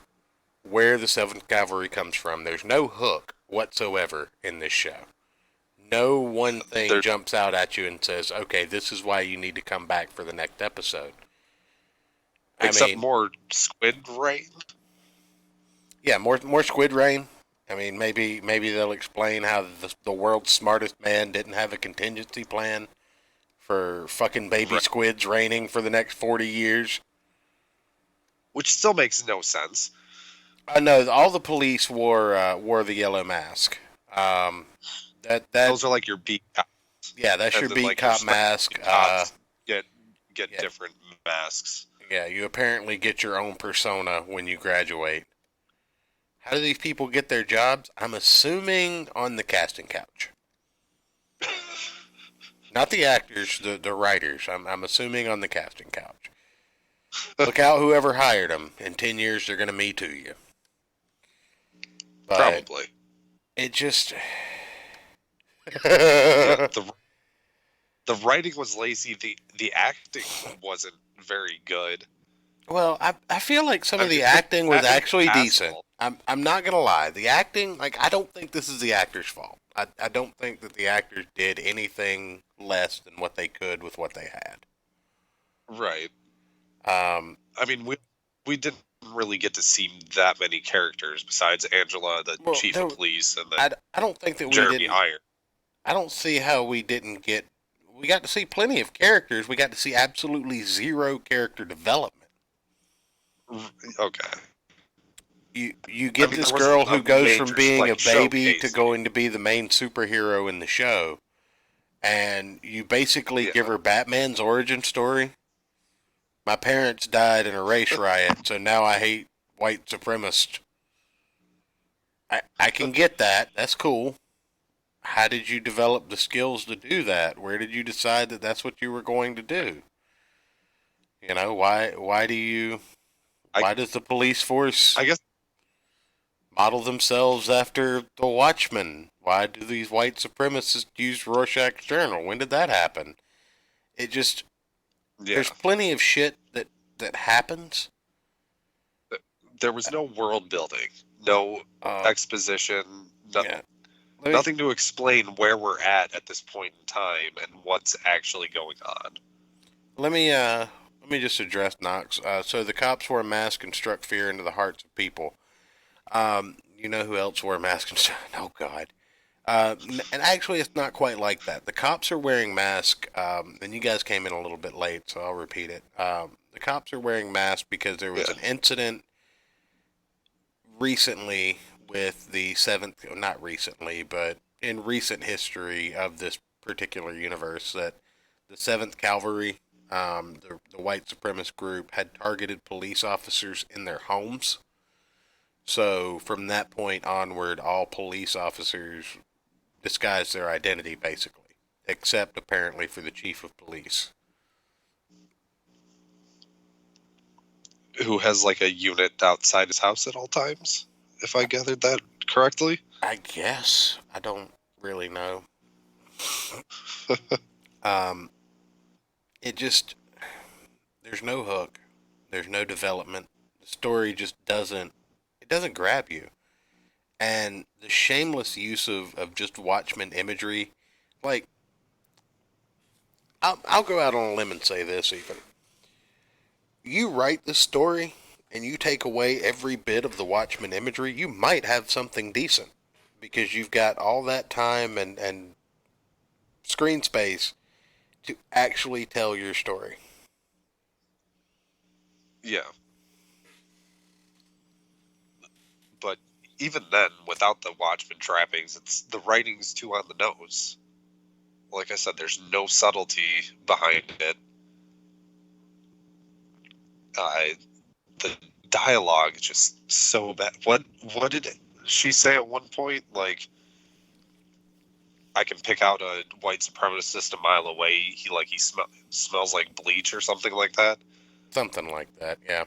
where the 7th Cavalry comes from. There's no hook whatsoever in this show. No one thing jumps out at you and says, okay, this is why you need to come back for the next episode. Except more squid rain? Yeah, more squid rain. I mean, maybe they'll explain how the world's smartest man didn't have a contingency plan for fucking baby squids raining for the next 40 years. Which still makes no sense. No, all the police wore the yellow mask. Those are like your beat cops. Yeah, that's your beat cop mask. Get different masks. Yeah, you apparently get your own persona when you graduate. How do these people get their jobs? I'm assuming on the casting couch. Not the actors, the writers. I'm assuming on the casting couch. Look out, whoever hired them. In 10 years, they're going to Me Too you. But probably. It just... the writing was lazy. The acting wasn't very good. Well, I feel like some of the acting was actually decent. I'm not gonna lie. The acting, I don't think this is the actor's fault. I don't think that the actors did anything less than what they could with what they had. Right. I mean, we didn't really get to see that many characters besides Angela, the chief of police, and then I don't think that Jeremy Irons. I don't see how we didn't get we got to see plenty of characters. We got to see absolutely zero character development. Okay. You get this there wasn't girl who a goes from major, being like, a baby to showcase. going to be the main superhero in the show, and you basically give her Batman's origin story. My parents died in a race riot, so now I hate white supremacists. I can get that. That's cool. How did you develop the skills to do that? Where did you decide that that's what you were going to do? You know, why does the police force I guess. model themselves after the Watchmen? Why do these white supremacists use Rorschach's journal? When did that happen? It just Yeah. there's plenty of shit that happens. There was no world building, no exposition, Yeah. nothing to explain where we're at this point in time and what's actually going on. Let me just address Knox. So the cops wore a mask and struck fear into the hearts of people. You know who else wore a mask and struck? Oh God. And actually, it's not quite like that. The cops are wearing masks, and you guys came in a little bit late, so I'll repeat it. The cops are wearing masks because there was an incident recently with the 7th, not recently, but in recent history of this particular universe, that the 7th Cavalry, the white supremacist group, had targeted police officers in their homes. So from that point onward, all police officers disguise their identity, basically, except apparently for the chief of police. Who has like a unit outside his house at all times, if I gathered that correctly. I guess. I don't really know. It just, there's no hook. There's no development. The story just doesn't grab you. And the shameless use of just Watchmen imagery, like, I'll go out on a limb and say this even. You write this story and you take away every bit of the Watchmen imagery, you might have something decent. Because you've got all that time and screen space to actually tell your story. Yeah. But even then, without the Watchmen trappings, the writing's too on the nose. Like I said, there's no subtlety behind it. The dialogue is just so bad. What did she say at one point? Like, I can pick out a white supremacist a mile away. He smells like bleach or something like that. Something like that, yeah.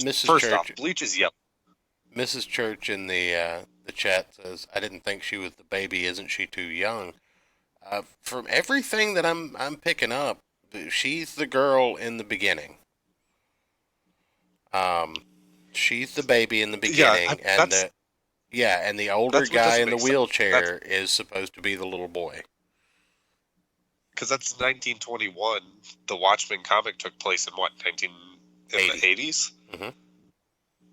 Mrs. First Church, off, bleach is yellow. Mrs. Church in the chat says, "I didn't think she was the baby. Isn't she too young?" From everything that I'm picking up, she's the girl in the beginning. She's the baby in the beginning, and the older guy in the wheelchair is supposed to be the little boy. Because that's 1921. The Watchmen comic took place in what, in the 80s? Mm-hmm.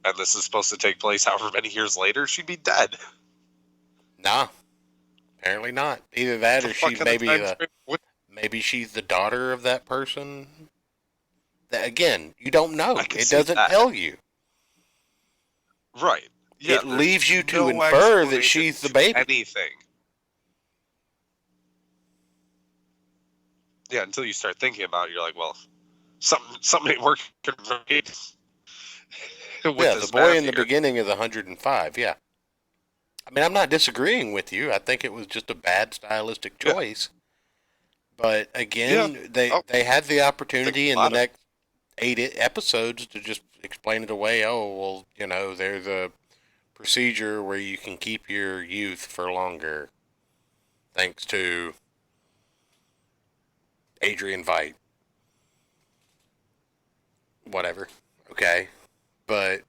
And this is supposed to take place however many years later. She'd be dead. Nah, apparently not. Either that, or she maybe she's the daughter of that person. Again, you don't know. It doesn't tell you. Right. Yeah, it leaves you to infer that she's the baby. Anything. Yeah, until you start thinking about it, you're like, well, something ain't working right. Yeah, the boy in the beginning is 105, yeah. I mean, I'm not disagreeing with you. I think it was just a bad stylistic choice. Yeah. But again, they had the opportunity in the next 8 episodes to just explain it away. Oh, well, you know, there's a procedure where you can keep your youth for longer. Thanks to Adrian Veidt. Whatever. Okay. But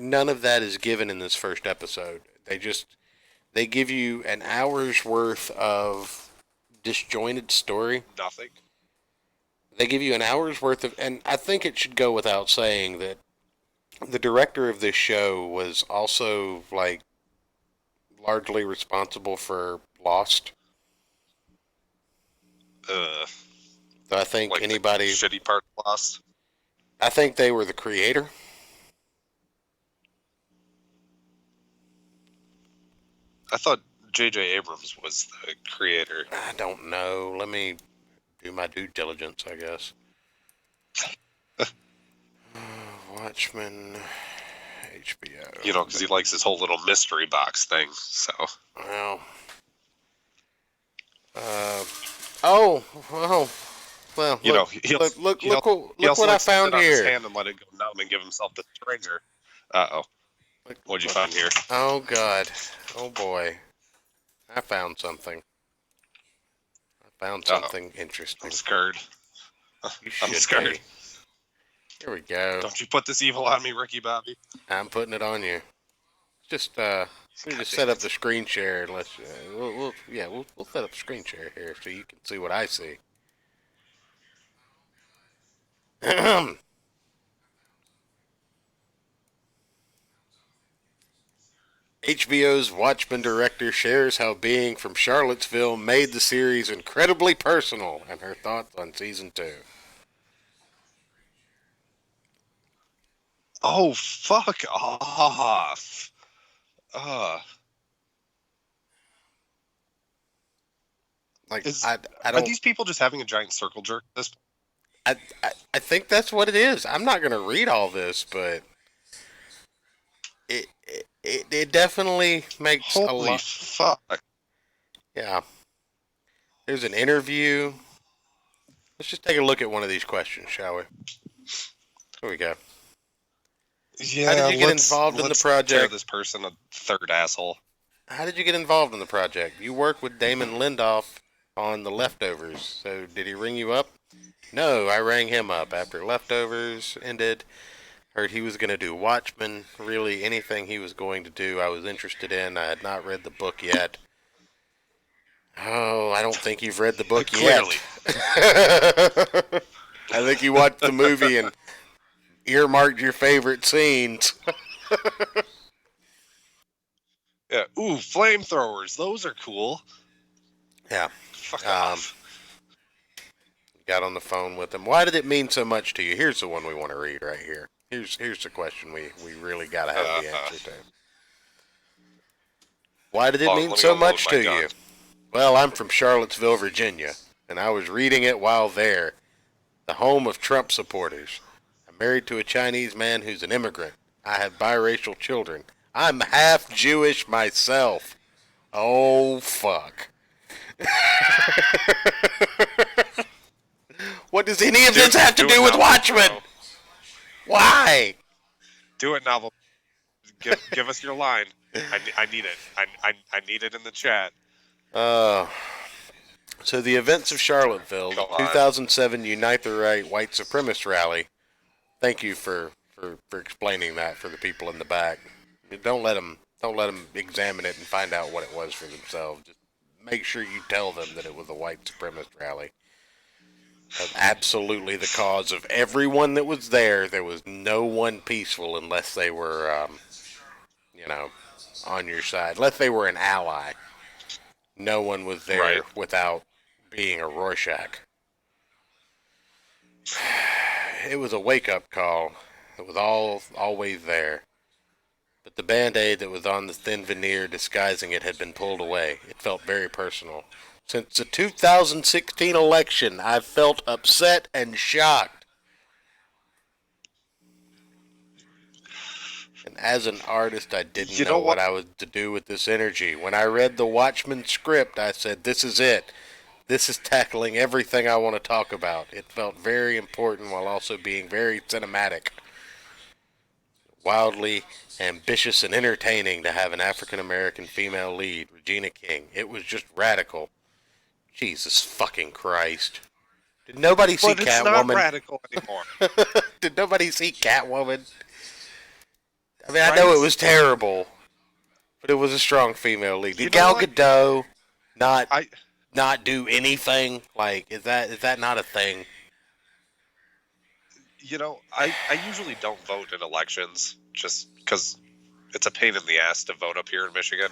none of that is given in this first episode. They give you an hour's worth of disjointed story. Nothing. They give you an hour's worth of, and I think it should go without saying that the director of this show was also, largely responsible for Lost. So I think like anybody. the shitty part lost. I think they were the creator. I thought J.J. Abrams was the creator. I don't know. Let me do my due diligence, I guess. Watchmen, HBO. You know, because he likes his whole little mystery box thing. So. Well. Oh. Well. You know, Look he also what I likes to found sit on his here. hand and let it go numb and give himself the stranger. Uh-oh. What'd you find here? Oh, God. Oh, boy. I found something. Interesting. I'm scared. You I'm should scared. be. Here we go. Don't you put this evil on me, Ricky Bobby. I'm putting it on you. Just let me just set up the screen share. We'll set up the screen share here so you can see what I see. HBO's Watchmen director shares how being from Charlottesville made the series incredibly personal and her thoughts on season 2. Oh, fuck off. Like I I are don't these people just having a giant circle jerk at this point? I think that's what it is. I'm not gonna read all this, but it definitely makes a Holy lot. fuck. Yeah. There's an interview. Let's just take a look at one of these questions, shall we? Here we go. Yeah, How did you get involved in the project? Tear this person a third asshole. How did you get involved in the project? You work with Damon Lindelof on The Leftovers. So did he ring you up? No, I rang him up after Leftovers ended. Heard he was going to do Watchmen. Really, anything he was going to do, I was interested in. I had not read the book yet. Oh, I don't think you've read the book Clearly. yet. I think you watched the movie and earmarked your favorite scenes. Yeah. Ooh, flamethrowers. Those are cool. Yeah. Fuck off. Got on the phone with him. Why did it mean so much to you? Here's the one we want to read right here. Here's the question we really got to have the answer to. Why did it mean so much to you? Well, I'm from Charlottesville, Virginia, and I was reading it while there. The home of Trump supporters. I'm married to a Chinese man who's an immigrant. I have biracial children. I'm half Jewish myself. Oh, fuck. What does any of this have to do with Watchmen? Bro. Why? Do it, novel. Give us your line. I need it. I need it in the chat. So the events of Charlottesville, the 2007 Unite the Right white supremacist rally. Thank you for explaining that for the people in the back. Don't let them examine it and find out what it was for themselves. Just make sure you tell them that it was a white supremacist rally. Absolutely the cause of everyone that was there. There was no one peaceful unless they were, on your side. Unless they were an ally. No one was there without being a Rorschach. It was a wake-up call. It was always there. But the Band-Aid that was on the thin veneer disguising it had been pulled away. It felt very personal. Since the 2016 election, I've felt upset and shocked. And as an artist, I didn't know what I was to do with this energy. When I read the Watchmen script, I said, this is it. This is tackling everything I want to talk about. It felt very important while also being very cinematic. Wildly ambitious and entertaining to have an African-American female lead, Regina King. It was just radical. Jesus fucking Christ. Did nobody see Catwoman? But it's not radical anymore. Did nobody see Catwoman? I mean, I know it was terrible, but it was a strong female lead. Did Gal Gadot not do anything? Like, is that not a thing? You know, I usually don't vote in elections just because it's a pain in the ass to vote up here in Michigan.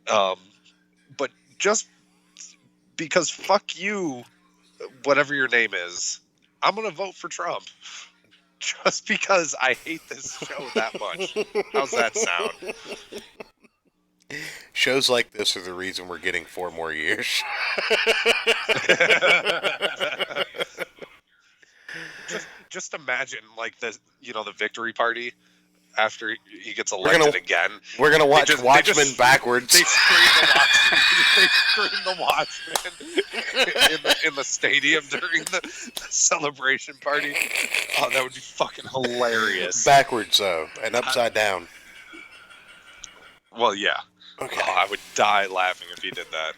But just because fuck you, whatever your name is. I'm gonna vote for Trump just because I hate this show that much. How's that sound? Shows like this are the reason we're getting 4 more years. just imagine like the victory party after he gets We're elected again. We're gonna watch They Watchmen backwards. They scream the Watchmen in the stadium during the celebration party. Oh, that would be fucking hilarious. Backwards, though, and upside down. Well, yeah. Okay. Oh, I would die laughing if he did that.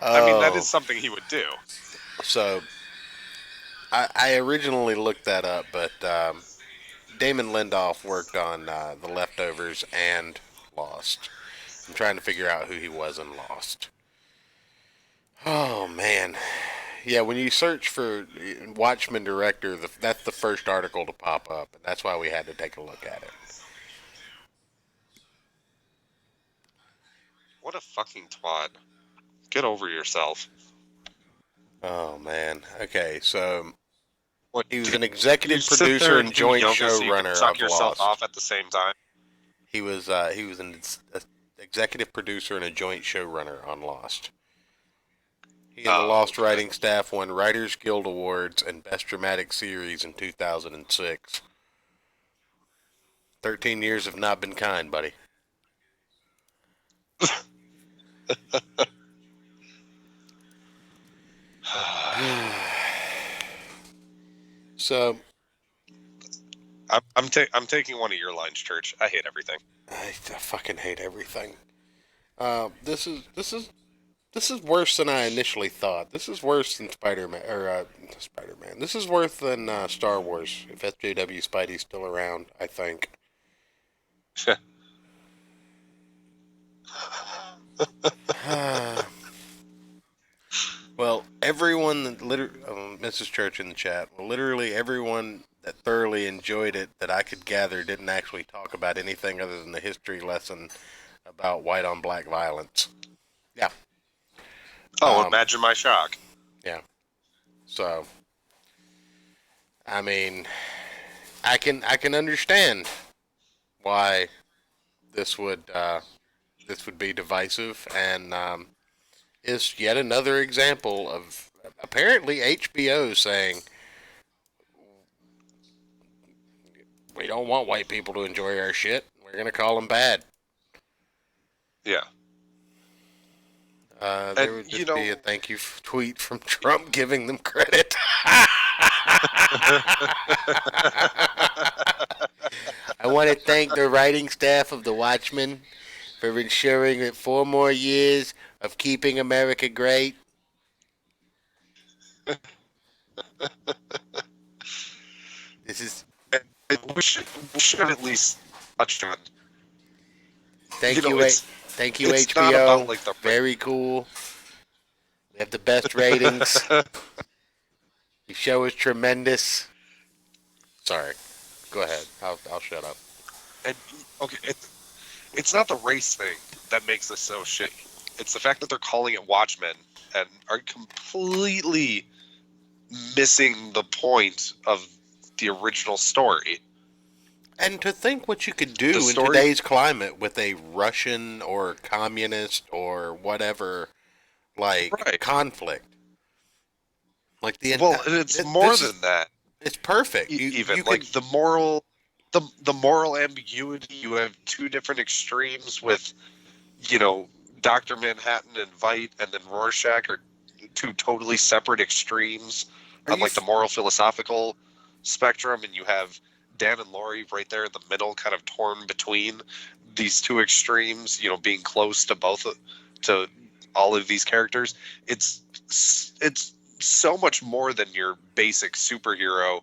I mean, that is something he would do. So, I originally looked that up, but Damon Lindelof worked on The Leftovers and Lost. I'm trying to figure out who he was in Lost. Oh, man. Yeah, when you search for Watchmen director, that's the first article to pop up, and that's why we had to take a look at it. What a fucking twat. Get over yourself. Oh, man. Okay, so What, he was an executive sit producer there and joint do yoga so you can showrunner suck of yourself Lost. off at the same time. He was an executive producer and a joint showrunner on Lost. He and the Lost writing staff won Writers Guild Awards and Best Dramatic Series in 2006. 13 years have not been kind, buddy. So, I'm taking one of your lines, Church. I hate everything. I fucking hate everything. This is worse than I initially thought. This is worse than Spider-Man. This is worse than Star Wars. If SJW Spidey's still around, I think. Well, everyone that Mrs. Church in the chat. Well, literally everyone that thoroughly enjoyed it that I could gather didn't actually talk about anything other than the history lesson about white on black violence. Yeah. Oh, imagine my shock. Yeah. So, I mean, I can understand why this would be divisive, and is yet another example of apparently HBO saying we don't want white people to enjoy our shit. We're gonna call them bad. Yeah. There would just be a thank you tweet from Trump giving them credit. I want to thank the writing staff of The Watchmen for ensuring that 4 more years of keeping America great. This is... We should at least touch on. Thank you, it's HBO. not about, like, the... Very cool. We have the best ratings. The show is tremendous. Sorry. Go ahead. I'll shut up. And, okay, it's not the race thing that makes this so shitty. It's the fact that they're calling it Watchmen and are completely missing the point of the original story. And to think what you could do in today's climate with a Russian or communist or whatever, conflict. Like it's more than that. It's perfect. The moral ambiguity. You have 2 different extremes with, Dr. Manhattan and Veidt, and then Rorschach are 2 totally separate extremes on the moral philosophical spectrum, and you have Dan and Laurie right there in the middle, kind of torn between these 2 extremes, being close to all of these characters. It's so much more than your basic superhero,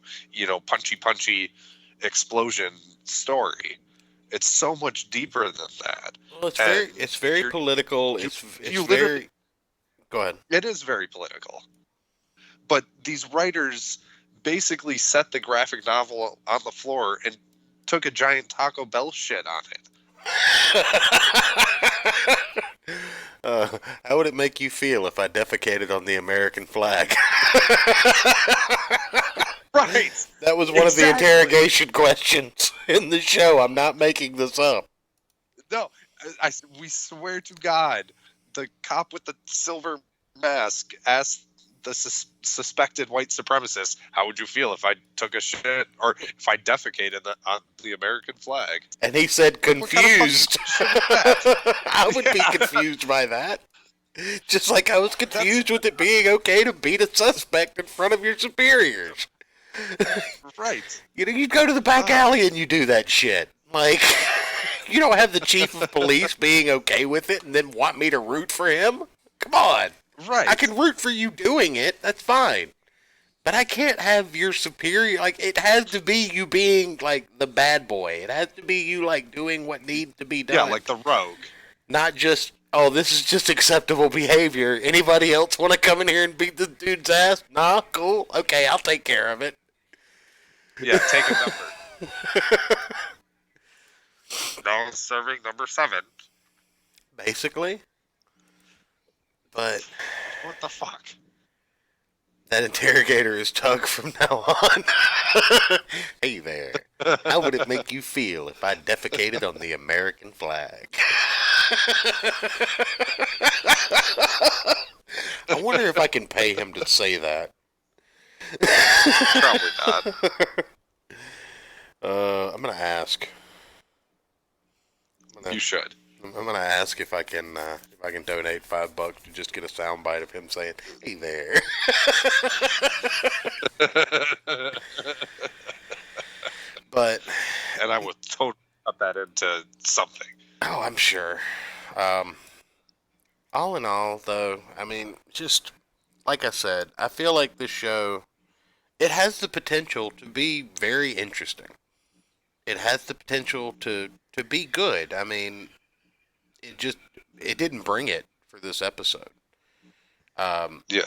punchy explosion story. It's so much deeper than that. Well, it's very political. Go ahead. It is very political. But these writers basically set the graphic novel on the floor and took a giant Taco Bell shit on it. How would it make you feel if I defecated on the American flag? Right. That was one of the interrogation questions in the show. I'm not making this up. No, we swear to God, the cop with the silver mask asked the suspected white supremacist, "How would you feel if I took a shit or if I defecated on the American flag?" And he said confused. Kind of that? I would be confused by that. Just like I was confused with it being okay to beat a suspect in front of your superiors. Right. You know, you go to the back alley and you do that shit. Like, you don't have the chief of police being okay with it and then want me to root for him? Come on. Right. I can root for you doing it. That's fine. But I can't have your superior, like, it has to be you being, like, the bad boy. It has to be you, like, doing what needs to be done. Yeah, like the rogue. Not just, oh, this is just acceptable behavior. Anybody else want to come in here and beat this dude's ass? Nah, cool. Okay, I'll take care of it. Yeah, take a number. Now serving number 7. Basically. But What the fuck? that interrogator is Tug from now on. Hey there. How would it make you feel if I defecated on the American flag? I wonder if I can pay him to say that. Probably not. I'm gonna ask. You should. I'm gonna ask if I can donate $5 to just get a soundbite of him saying, "Hey there." But And I would totally put that into something. oh, I'm sure. All in all, though, I mean, just like I said, I feel like this show, it has the potential to be very interesting. It has the potential to be good. I mean, it didn't bring it for this episode. Yeah.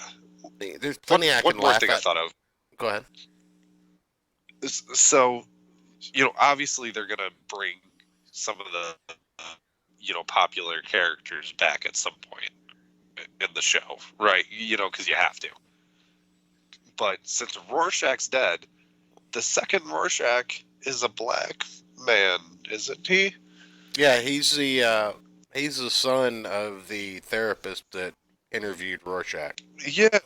There's plenty I One can more laugh thing at. I thought of. Go ahead. So, obviously they're going to bring some of the, popular characters back at some point in the show, right? Because you have to. But since Rorschach's dead, the second Rorschach is a black man, isn't he? Yeah, he's the son of the therapist that interviewed Rorschach. Yeah.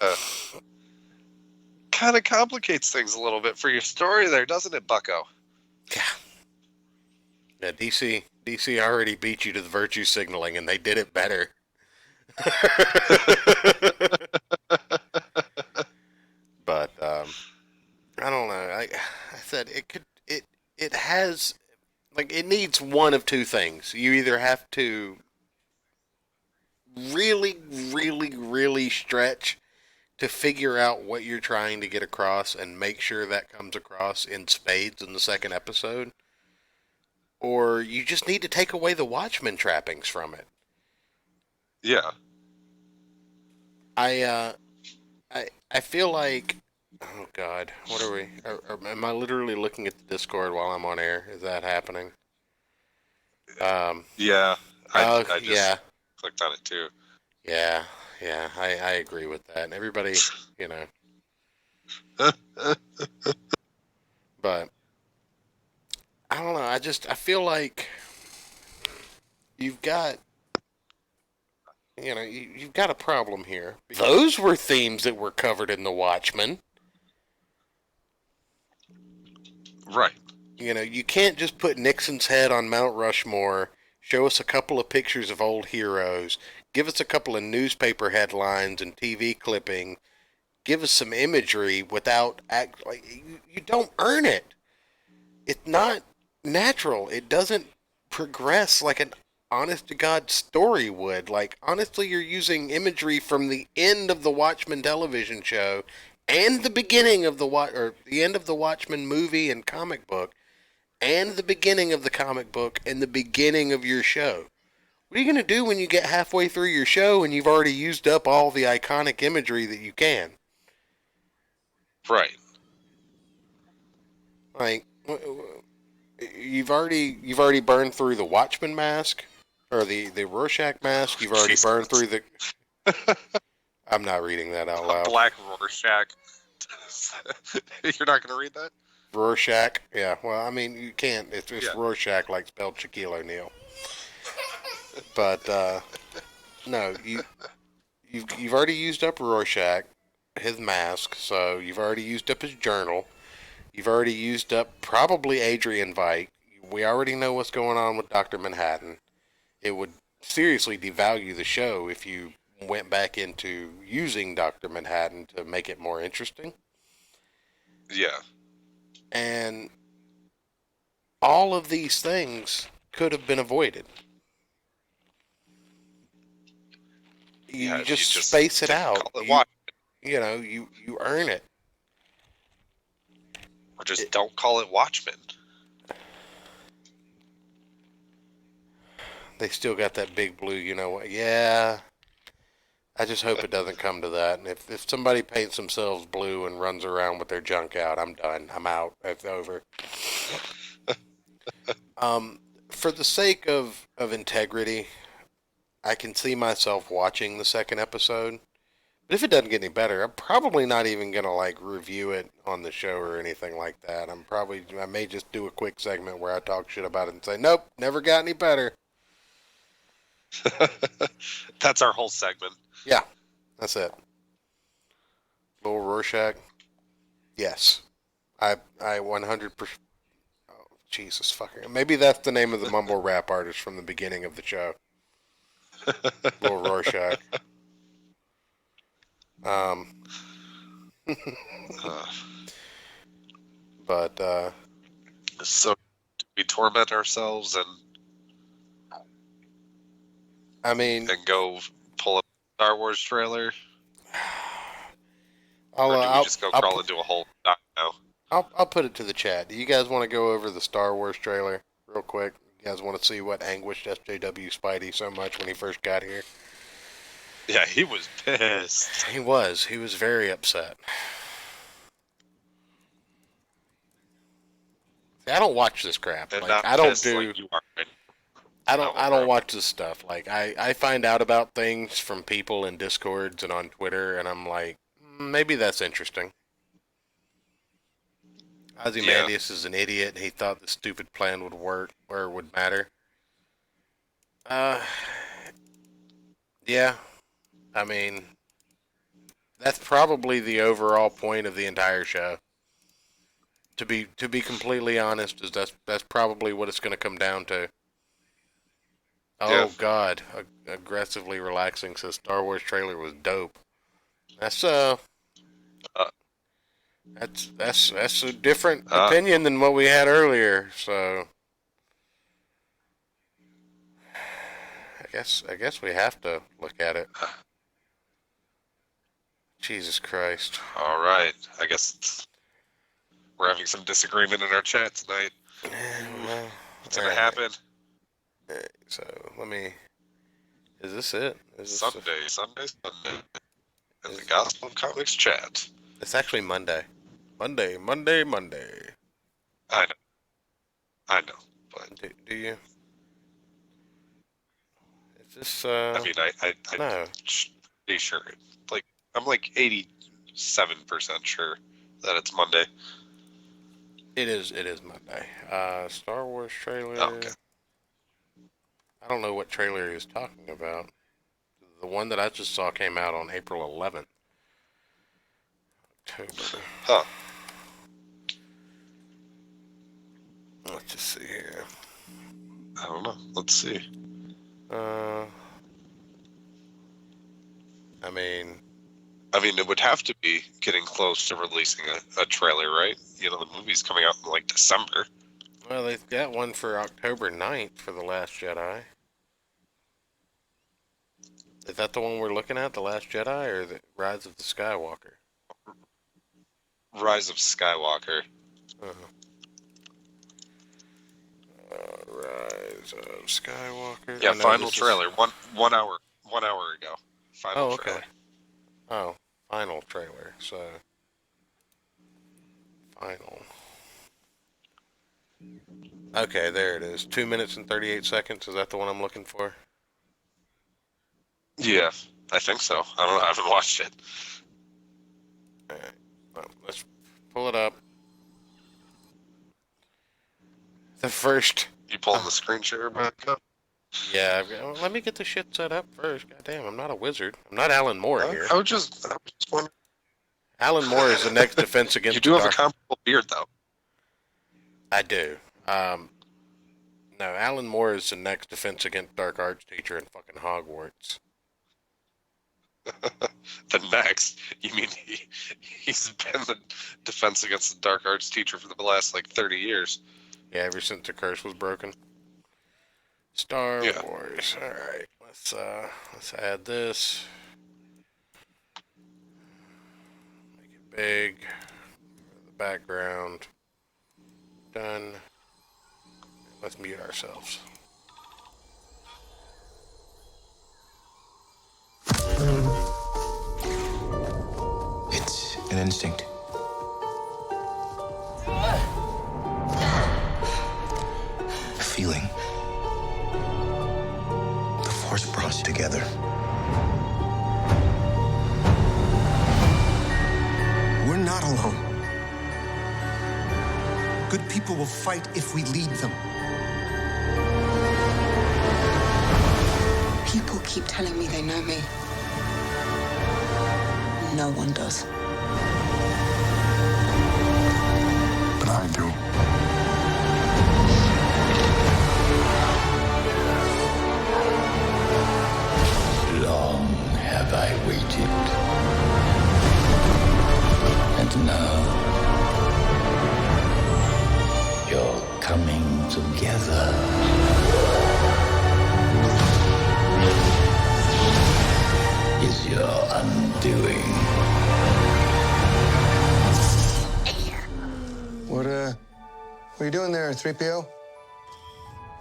Kind of complicates things a little bit for your story there, doesn't it, Bucko? Yeah, DC already beat you to the virtue signaling, and they did it better. But I don't know. I said it has, like, it needs one of two things. You either have to really, really, really stretch to figure out what you're trying to get across and make sure that comes across in spades in the second episode, or you just need to take away the Watchmen trappings from it. Yeah. I feel like, oh God, what are we? Am I literally looking at the Discord while I'm on air? Is that happening? Yeah. I just yeah, clicked on it too. yeah, I agree with that. And everybody, but I don't know. I feel like you've got, you've got a problem here. Those were themes that were covered in The Watchmen. Right. You can't just put Nixon's head on Mount Rushmore, show us a couple of pictures of old heroes, give us a couple of newspaper headlines and TV clipping, give us some imagery without you don't earn it. It's not natural. It doesn't progress like an honest to God story would. Like, honestly, you're using imagery from the end of the Watchmen television show and the beginning of the end of the Watchmen movie and comic book, and the beginning of the comic book and the beginning of your show. What are you going to do when you get halfway through your show and you've already used up all the iconic imagery that you can? Right. Like, you've already burned through the Watchmen mask, Or the Rorschach mask. You've already Jesus. burned through the. I'm not reading that out A loud. black Rorschach. You're not going to read that? Rorschach. Yeah. Well, I mean, you can't. It's Yeah. Rorschach, like spelled Shaquille O'Neal. But no, you've already used up Rorschach, his mask. So you've already used up his journal. You've already used up probably Adrian Veidt. We already know what's going on with Doctor Manhattan. It would seriously devalue the show if you went back into using Doctor Manhattan to make it more interesting. Yeah. And all of these things could have been avoided. You just space it out. Call it You earn it. Or just don't call it Watchmen. They still got that big blue, you know what? Yeah. I just hope it doesn't come to that. And if somebody paints themselves blue and runs around with their junk out, I'm done. I'm out. It's over. For the sake of integrity, I can see myself watching the second episode. But if it doesn't get any better, I'm probably not even gonna like review it on the show or anything like that. I may just do a quick segment where I talk shit about it and say, nope, never got any better. That's our whole segment. Yeah, that's it. Little Rorschach. Yes, I 100%. Oh, Jesus fucking. Maybe that's the name of the mumble rap artist from the beginning of the show. Little Rorschach. But So we torment ourselves I mean, and go pull up a Star Wars trailer, I'll or do we I'll, just go I'll, crawl into a hole and die now? I'll put it to the chat. Do you guys want to go over the Star Wars trailer real quick? You guys want to see what anguished SJW Spidey so much when he first got here? Yeah, he was pissed. He was. He was very upset. See, I don't watch this crap. And Like not I don't pissed do. like you are. I don't watch this stuff. Like I find out about things from people in Discords and on Twitter, and I'm like, maybe that's interesting. Ozymandias is an idiot. He thought the stupid plan would work or would matter. Uh, yeah. I mean, that's probably the overall point of the entire show. To be completely honest, is that's probably what it's going to come down to. Oh Yeah. God, aggressively relaxing says Star Wars trailer was dope. That's that's a different opinion than what we had earlier. So I guess we have to look at it. Jesus Christ. All right. I guess we're having some disagreement in our chat tonight. Well, What's gonna happen? So let me. Is this it? Is this Sunday. In the Gospel of Comics chat. It's actually Monday. Monday. I know. But Do you? Is this? I mean, no. I'm pretty sure. Like, I'm like 87% sure that it's Monday. It is Monday. Star Wars trailer. Oh, okay. I don't know what trailer he's talking about. The one that I just saw came out on April 11th. October. Huh. Let's just see here. I don't know. Let's see. I mean, it would have to be getting close to releasing a trailer, right? You know, the movie's coming out in like December. Well, they've got one for October 9th for The Last Jedi. Is that the one we're looking at, The Last Jedi, or The Rise of the Skywalker? Rise of Skywalker. Rise of Skywalker. Yeah, final trailer. 1 hour ago. Final trailer. Oh, final trailer. So, final. Okay, there it is. 2 minutes and 38 seconds. Is that the one I'm looking for? Yeah, I think so. I don't know. I haven't watched it. All right. Well, let's pull it up. The first. You pulling the screen share back up? Yeah, well, let me get the shit set up first. Goddamn, I'm not a wizard. I'm not Alan Moore here. I was just wondering. Alan Moore is the next Defense You Against the do have a Dark. comparable beard, though. I do. No, Alan Moore is the next Defense Against Dark Arts teacher in fucking Hogwarts. The next, you mean he's been the Defense Against the Dark Arts teacher for the last like 30 years. Yeah, ever since the curse was broken. Star Yeah. Wars. All right, let's add this. Make it big. The background. Done. Let's mute ourselves. It's an instinct. A feeling. The Force brought us together. We're not alone. Good people will fight if we lead them. People keep telling me they know me. No one does. But I do. Long have I waited. And now you're coming together. Is your undoing. What are you doing there, 3PO?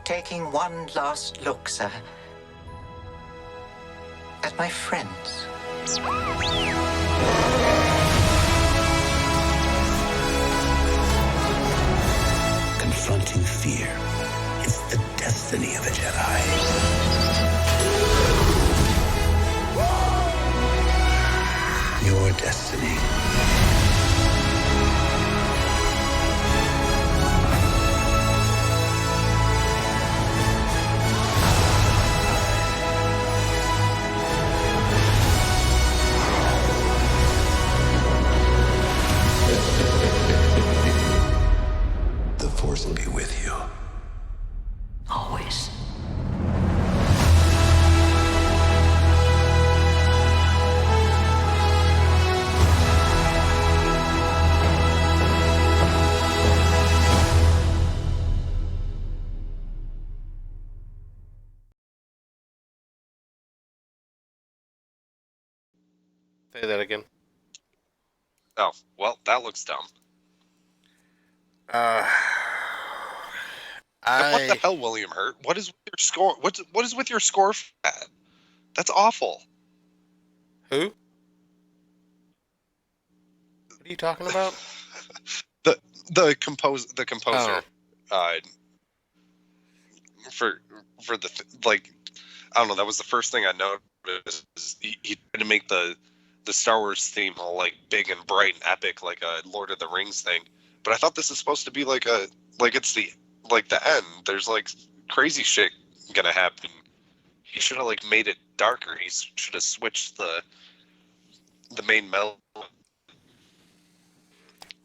Taking one last look, sir, at my friends. Confronting fear is the destiny of a Jedi. Your destiny. The Force will be with you. Always. Say that again. Oh, well, that looks dumb. Uh, And what the I hell, William Hurt? What is with your score? What is with your score for that? That's awful. who? What are you talking about? The composer uh, for like, I don't know, that was the first thing I noticed. Is he tried to make the Star Wars theme all like big and bright and epic, like a Lord of the Rings thing. But I thought this is supposed to be like it's the end. There's like crazy shit gonna happen. He should have like made it darker. He should have switched the main melody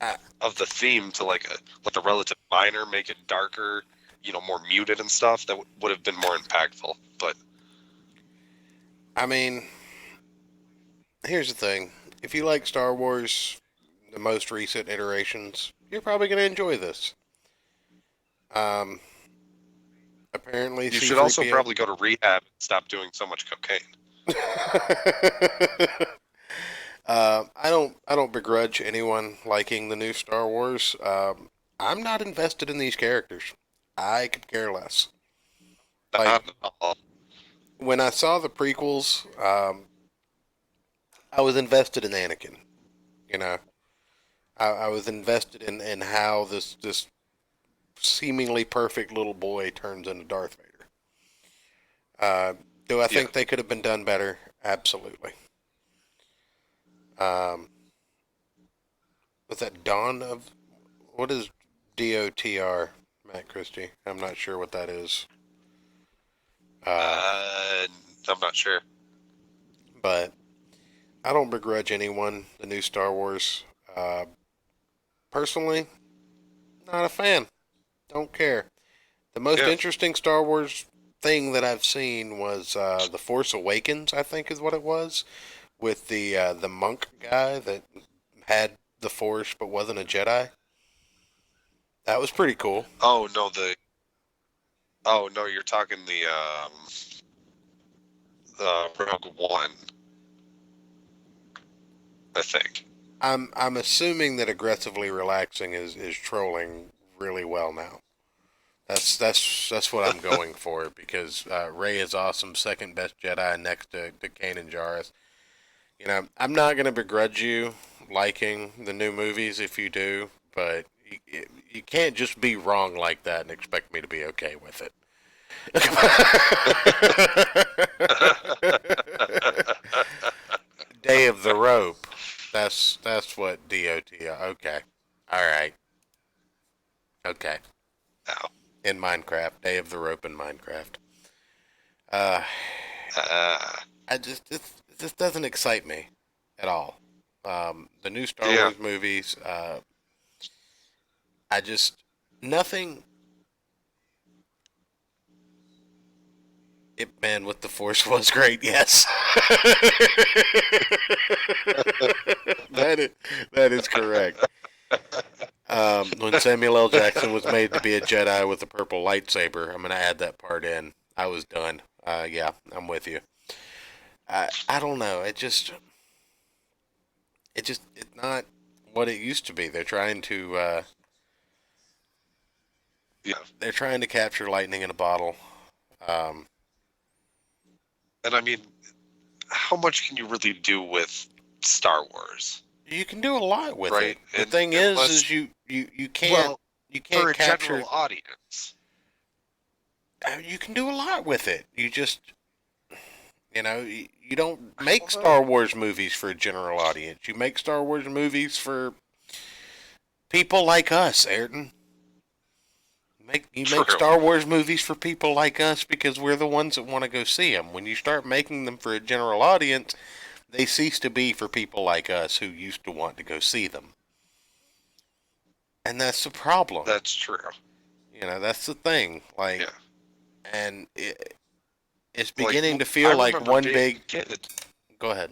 Uh, of the theme to like a relative minor, make it darker, more muted and stuff. That would have been more impactful. But I mean, here's the thing. If you like Star Wars, the most recent iterations, you're probably going to enjoy this. Um, apparently, you should also probably go to rehab and stop doing so much cocaine. I don't begrudge anyone liking the new Star Wars. I'm not invested in these characters. I could care less. Like, Not at all. when I saw the prequels, I was invested in Anakin. You know, I was invested in how this seemingly perfect little boy turns into Darth Vader. Do I think they could have been done better? Absolutely. Was that Dawn of... What is DOTR, Matt Christie? I'm not sure what that is. I'm not sure. But I don't begrudge anyone the new Star Wars. Personally, not a fan. Don't care. The most interesting Star Wars thing that I've seen was The Force Awakens, I think is what it was, with the monk guy that had the Force but wasn't a Jedi. That was pretty cool. Oh no, you're talking the Rogue One, I think. I'm assuming that aggressively relaxing is trolling really well now. That's what I'm going for, because Rey is awesome, second best Jedi next to Kanan Jarrus. You know, I'm not gonna begrudge you liking the new movies if you do, but you can't just be wrong like that and expect me to be okay with it. Day of the Rope. That's what DOT. Okay. All right. Okay. Ow. In Minecraft, Day of the Rope in Minecraft. It just doesn't excite me at all. The new Star Wars movies, nothing. Man with the Force was great. Yes, that is correct. When Samuel L. Jackson was made to be a Jedi with a purple lightsaber, I'm going to add that part in. I was done. Yeah, I'm with you. I don't know. It's not what it used to be. They're trying to capture lightning in a bottle. And I mean, how much can you really do with Star Wars? You can do a lot with right? it. The thing is you can't. Well, you can't for a capture general audience. You can do a lot with it. You just, you don't make Star Wars movies for a general audience. You make Star Wars movies for people like us, Ayrton. You make Star Wars movies for people like us because we're the ones that want to go see them. When you start making them for a general audience, they cease to be for people like us who used to want to go see them. And that's the problem. That's true. That's the thing. And it's beginning to I feel like one big... kid. Go ahead.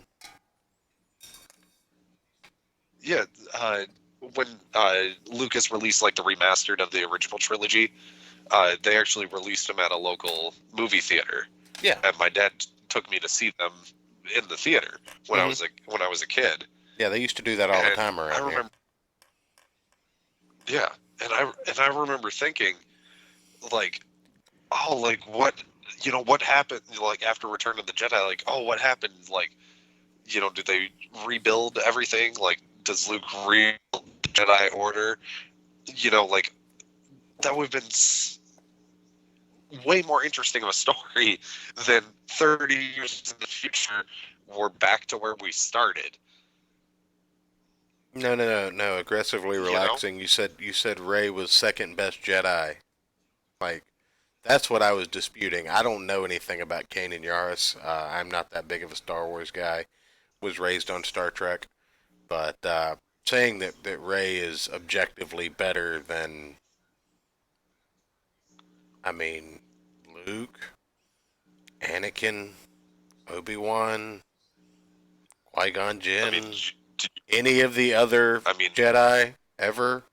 Yeah, when Lucas released the remastered of the original trilogy, they actually released them at a local movie theater. Yeah. And my dad took me to see them in the theater when I was a kid. Yeah, they used to do that all the time around here. Yeah, and I remember thinking, what happened? After Return of the Jedi, what happened? Did they rebuild everything? Does Luke rebuild the Jedi Order? That would have been way more interesting of a story than 30 years in the future. We're back to where we started. No. Aggressively relaxing. You said Rey was second best Jedi. That's what I was disputing. I don't know anything about Kanan Jarrus. I'm not that big of a Star Wars guy. Was raised on Star Trek. But saying that Rey is objectively better than, Luke, Anakin, Obi-Wan, Qui-Gon Jinn, any of the other Jedi ever,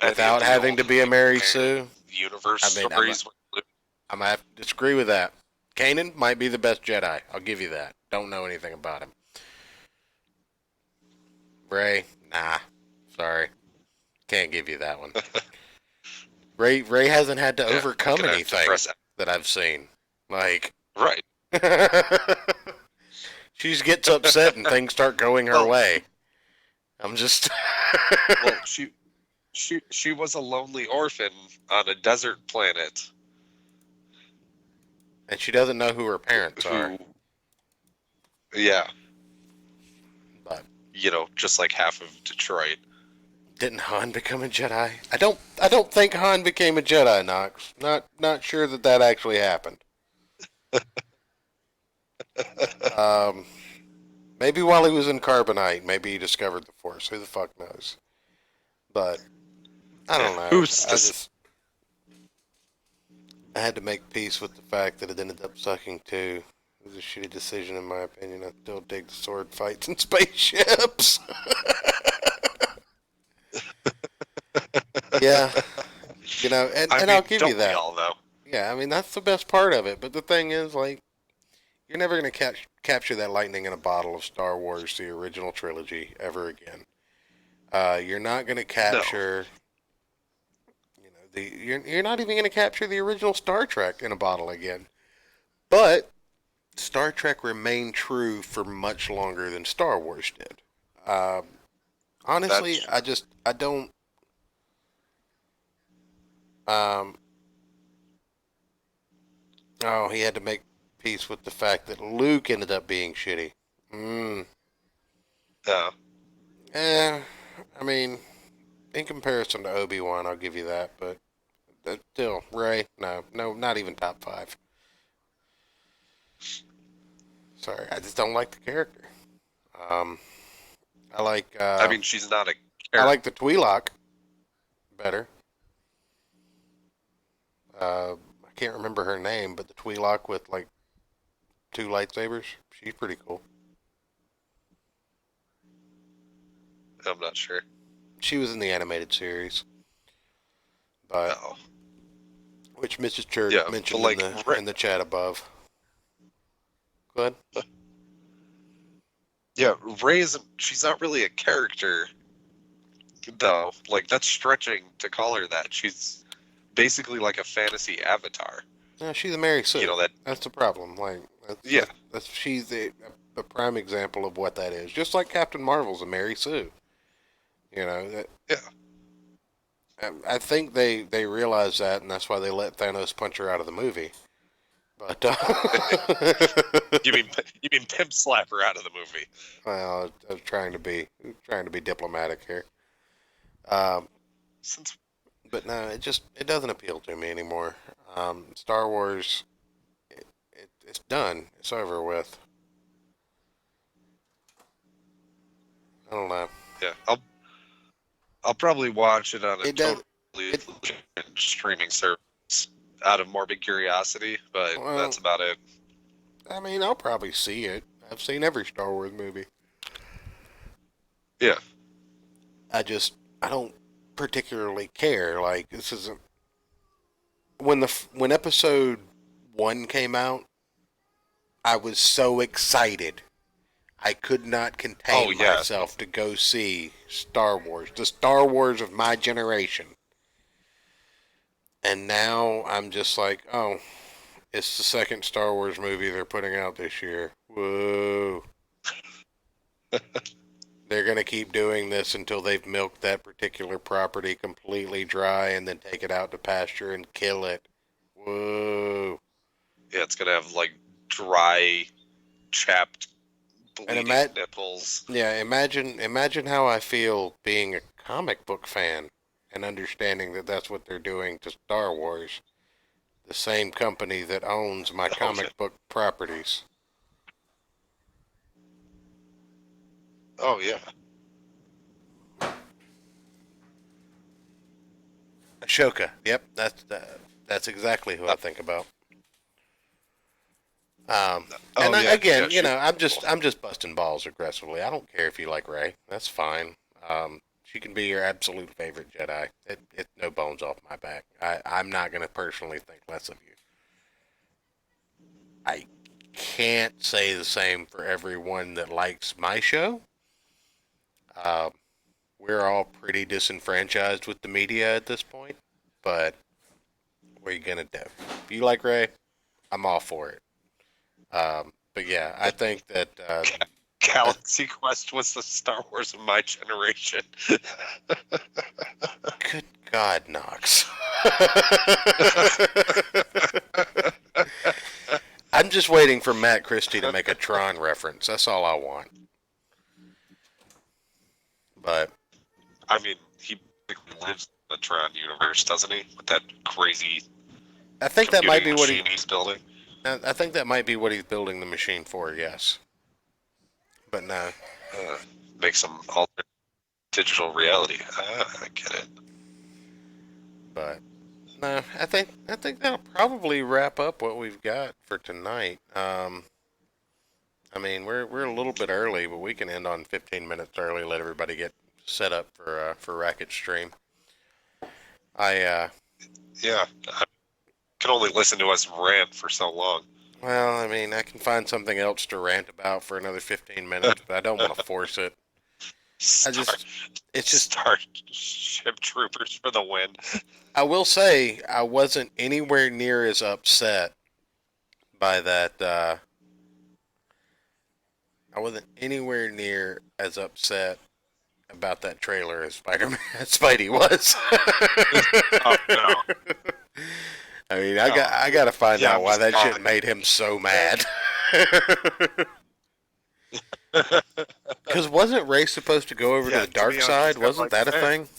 without having to be a Mary Sue. Universe stories. I'm gonna have to disagree with that. Kanan might be the best Jedi. I'll give you that. Don't know anything about him. Rey, nah. Sorry. Can't give you that one. Rey hasn't had to overcome anything that I've seen. Right. She just gets upset and things start going her way. I'm just... She was a lonely orphan on a desert planet And she doesn't know who her parents are. who, yeah, But just like half of Detroit. didn't Han become a Jedi? I don't think Han became a Jedi, Knox. Not sure that actually happened. Maybe while he was in Carbonite, maybe he discovered the Force. Who the fuck knows? But I don't know. I had to make peace with the fact that it ended up sucking too. It was a shitty decision in my opinion. I still dig the sword fights and spaceships. Yeah. And I'll give you that. All, though? Yeah, I mean, that's the best part of it. But the thing is, like, you're never going to capture that lightning in a bottle of Star Wars, the original trilogy, ever again. You're not going to capture, you're not even going to capture the original Star Trek in a bottle again. But Star Trek remained true for much longer than Star Wars did. Honestly, I don't. Oh, he had to make peace with the fact that Luke ended up being shitty. Yeah. I mean, in comparison to Obi-Wan, I'll give you that, but still, Rey, no, not even top 5. Sorry, I just don't like the character. I like. I mean, she's not a character. I like the Twi'lek better. I can't remember her name, but the Twi'lek with like 2 lightsabers, she's pretty cool. I'm not sure. She was in the animated series, but which Mrs. Church mentioned in the chat above. Go ahead. Yeah, Rey isn't. She's not really a character, though. Like, that's stretching to call her that. She's basically like a fantasy avatar. No, she's a Mary Sue. That's the problem. Like, she's a prime example of what that is. Just like Captain Marvel's a Mary Sue. Yeah. I think they realize that, and that's why they let Thanos punch her out of the movie. But you mean pimp slap her out of the movie? Well, I was trying to be diplomatic here. But no, it doesn't appeal to me anymore. Star Wars, it's done. It's over with. I don't know. Yeah, I'll probably watch it on a totally streaming service out of morbid curiosity, but that's about it. I mean, I'll probably see it. I've seen every Star Wars movie. Yeah. I don't particularly care. Like, this isn't when episode 1 came out, I was so excited. I could not contain myself to go see Star Wars, the Star Wars of my generation. And now I'm just like, oh, it's the second Star Wars movie they're putting out this year. Whoa. They're going to keep doing this until they've milked that particular property completely dry and then take it out to pasture and kill it. Whoa. Yeah, it's going to have, like, dry, chapped, bleeding nipples. Yeah, imagine how I feel being a comic book fan and understanding that that's what they're doing to Star Wars. The same company that owns my comic book properties. Oh, yeah. Ashoka. Yep, that's exactly who I think about. Again, I'm just busting balls aggressively. I don't care if you like Rey. That's fine. She can be your absolute favorite Jedi. It no bones off my back. I'm not going to personally think less of you. I can't say the same for everyone that likes my show. We're all pretty disenfranchised with the media at this point, but what are you going to do? If you like Rey, I'm all for it. But yeah, I think that Galaxy Quest was the Star Wars of my generation. God, Knox. I'm just waiting for Matt Christie to make a Tron reference. That's all I want. But I mean, he lives in the Tron universe, doesn't he? With that crazy I think that might be what he's building. I think that might be what he's building the machine for. Yes. But no. Make some alternate digital reality. I get it. But no, I think that'll probably wrap up what we've got for tonight. I mean, we're a little bit early, but we can end on 15 minutes early. Let everybody get set up for Racket Stream. Yeah, I can only listen to us rant for so long. Well, I mean, I can find something else to rant about for another 15 minutes, but I don't want to force it. It's just Start Ship Troopers for the win. I will say I wasn't anywhere near as upset by that. I wasn't anywhere near as upset about that trailer as Spidey was. Oh no! I mean, I got to find out why that shit made him so mad. Because wasn't Ray supposed to go over to the dark side? Wasn't that a thing?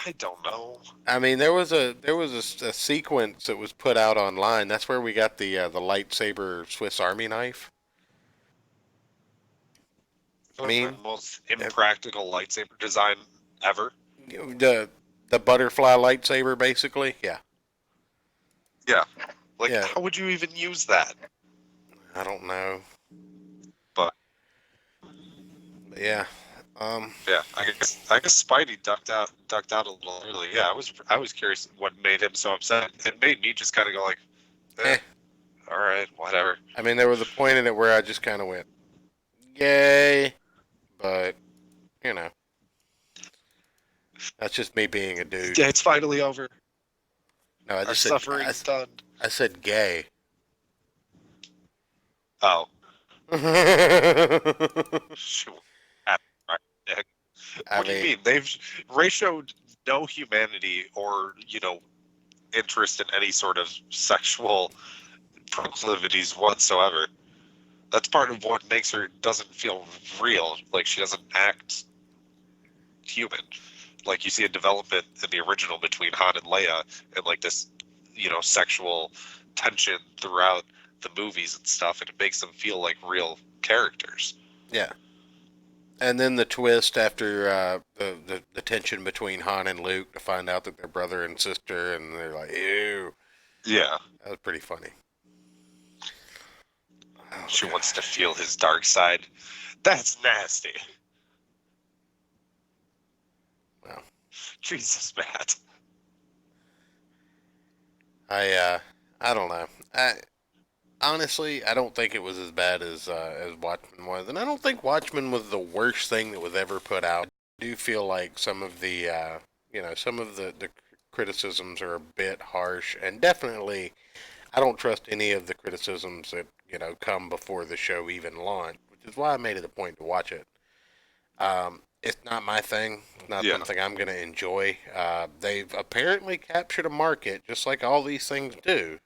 I don't know. I mean, there was a sequence that was put out online. That's where we got the lightsaber Swiss Army knife. I mean, the most impractical lightsaber design ever. The butterfly lightsaber, basically. Yeah. Yeah. Like, how would you even use that? I don't know. But yeah. Yeah, I guess Spidey ducked out a little early. Yeah, I was curious what made him so upset. It made me just kind of go like, all right, whatever. I mean, there was a point in it where I just kind of went, yay, but you know, that's just me being a dude. Yeah, it's finally over. No, I just Our suffering's done. I said gay. Oh. Shoot. What do you mean? Ray showed no humanity or, interest in any sort of sexual proclivities whatsoever. That's part of what makes her doesn't feel real. Like, she doesn't act human. Like, you see a development in the original between Han and Leia and, like, this, sexual tension throughout the movies and stuff, and it makes them feel like real characters. Yeah. And then the twist after the tension between Han and Luke to find out that they're brother and sister, and they're like, ew. Yeah. That was pretty funny. She wants to feel his dark side. That's nasty. Well. Jesus, Matt. I don't know. Honestly, I don't think it was as bad as Watchmen was, and I don't think Watchmen was the worst thing that was ever put out. I do feel like some of the the criticisms are a bit harsh, and definitely, I don't trust any of the criticisms that come before the show even launched, which is why I made it a point to watch it. It's not my thing. It's not something I'm going to enjoy. They've apparently captured a market, just like all these things do.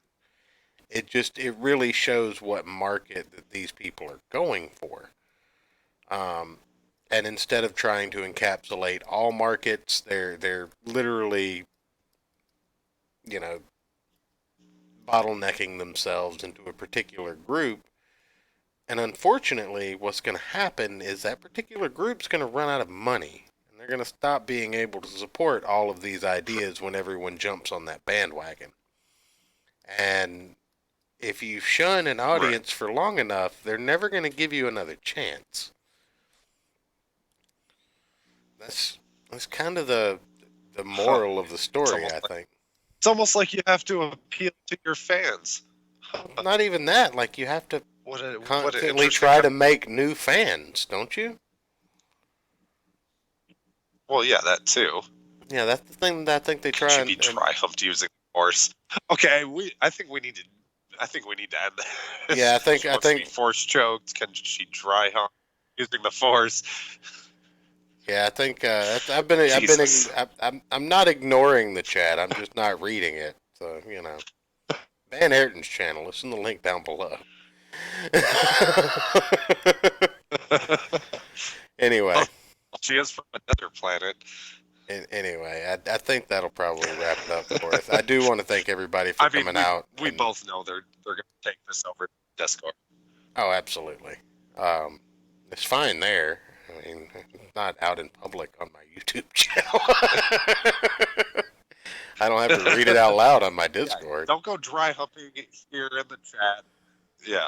It really shows what market that these people are going for. And instead of trying to encapsulate all markets, they're literally, bottlenecking themselves into a particular group. And unfortunately, what's going to happen is that particular group's going to run out of money. And they're going to stop being able to support all of these ideas when everyone jumps on that bandwagon. And if you shun an audience for long enough, they're never going to give you another chance. That's kind of the moral of the story, I think. It's almost like you have to appeal to your fans. Not even that. Like, you have to constantly try to make new fans, don't you? Well, yeah, that too. Yeah, that's the thing that I think they try. Should be triumphed using the Force. Okay, I think we need to end this. Yeah, I think Force choked. Can she dry hump using the Force? Yeah, I think Jesus. I'm not ignoring the chat. I'm just not reading it. So Van Herten's channel. Listen to the link down below. Anyway, She is from another planet. anyway, I think that'll probably wrap it up for us. I do want to thank everybody for I mean, coming out. we both know they're going to take this over Discord. Oh, absolutely. It's fine there. I mean, it's not out in public on my YouTube channel. I don't have to read it out loud on my Discord. Don't go dry humping here in the chat. Yeah.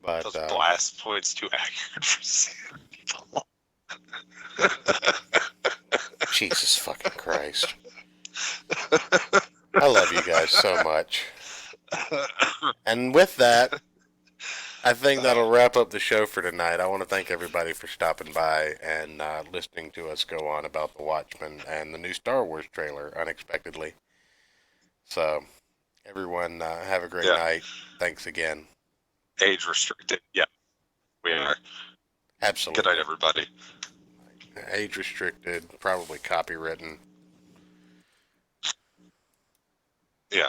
But Those blast points too accurate for some people. Jesus fucking Christ. I love you guys so much. And with that, I think that'll wrap up the show for tonight. I want to thank everybody for stopping by and listening to us go on about the Watchmen and the new Star Wars trailer unexpectedly. So, everyone, have a great night. Thanks again. Age restricted. Yeah, we are. Absolutely. Good night, everybody. Age restricted, probably copywritten. Yeah.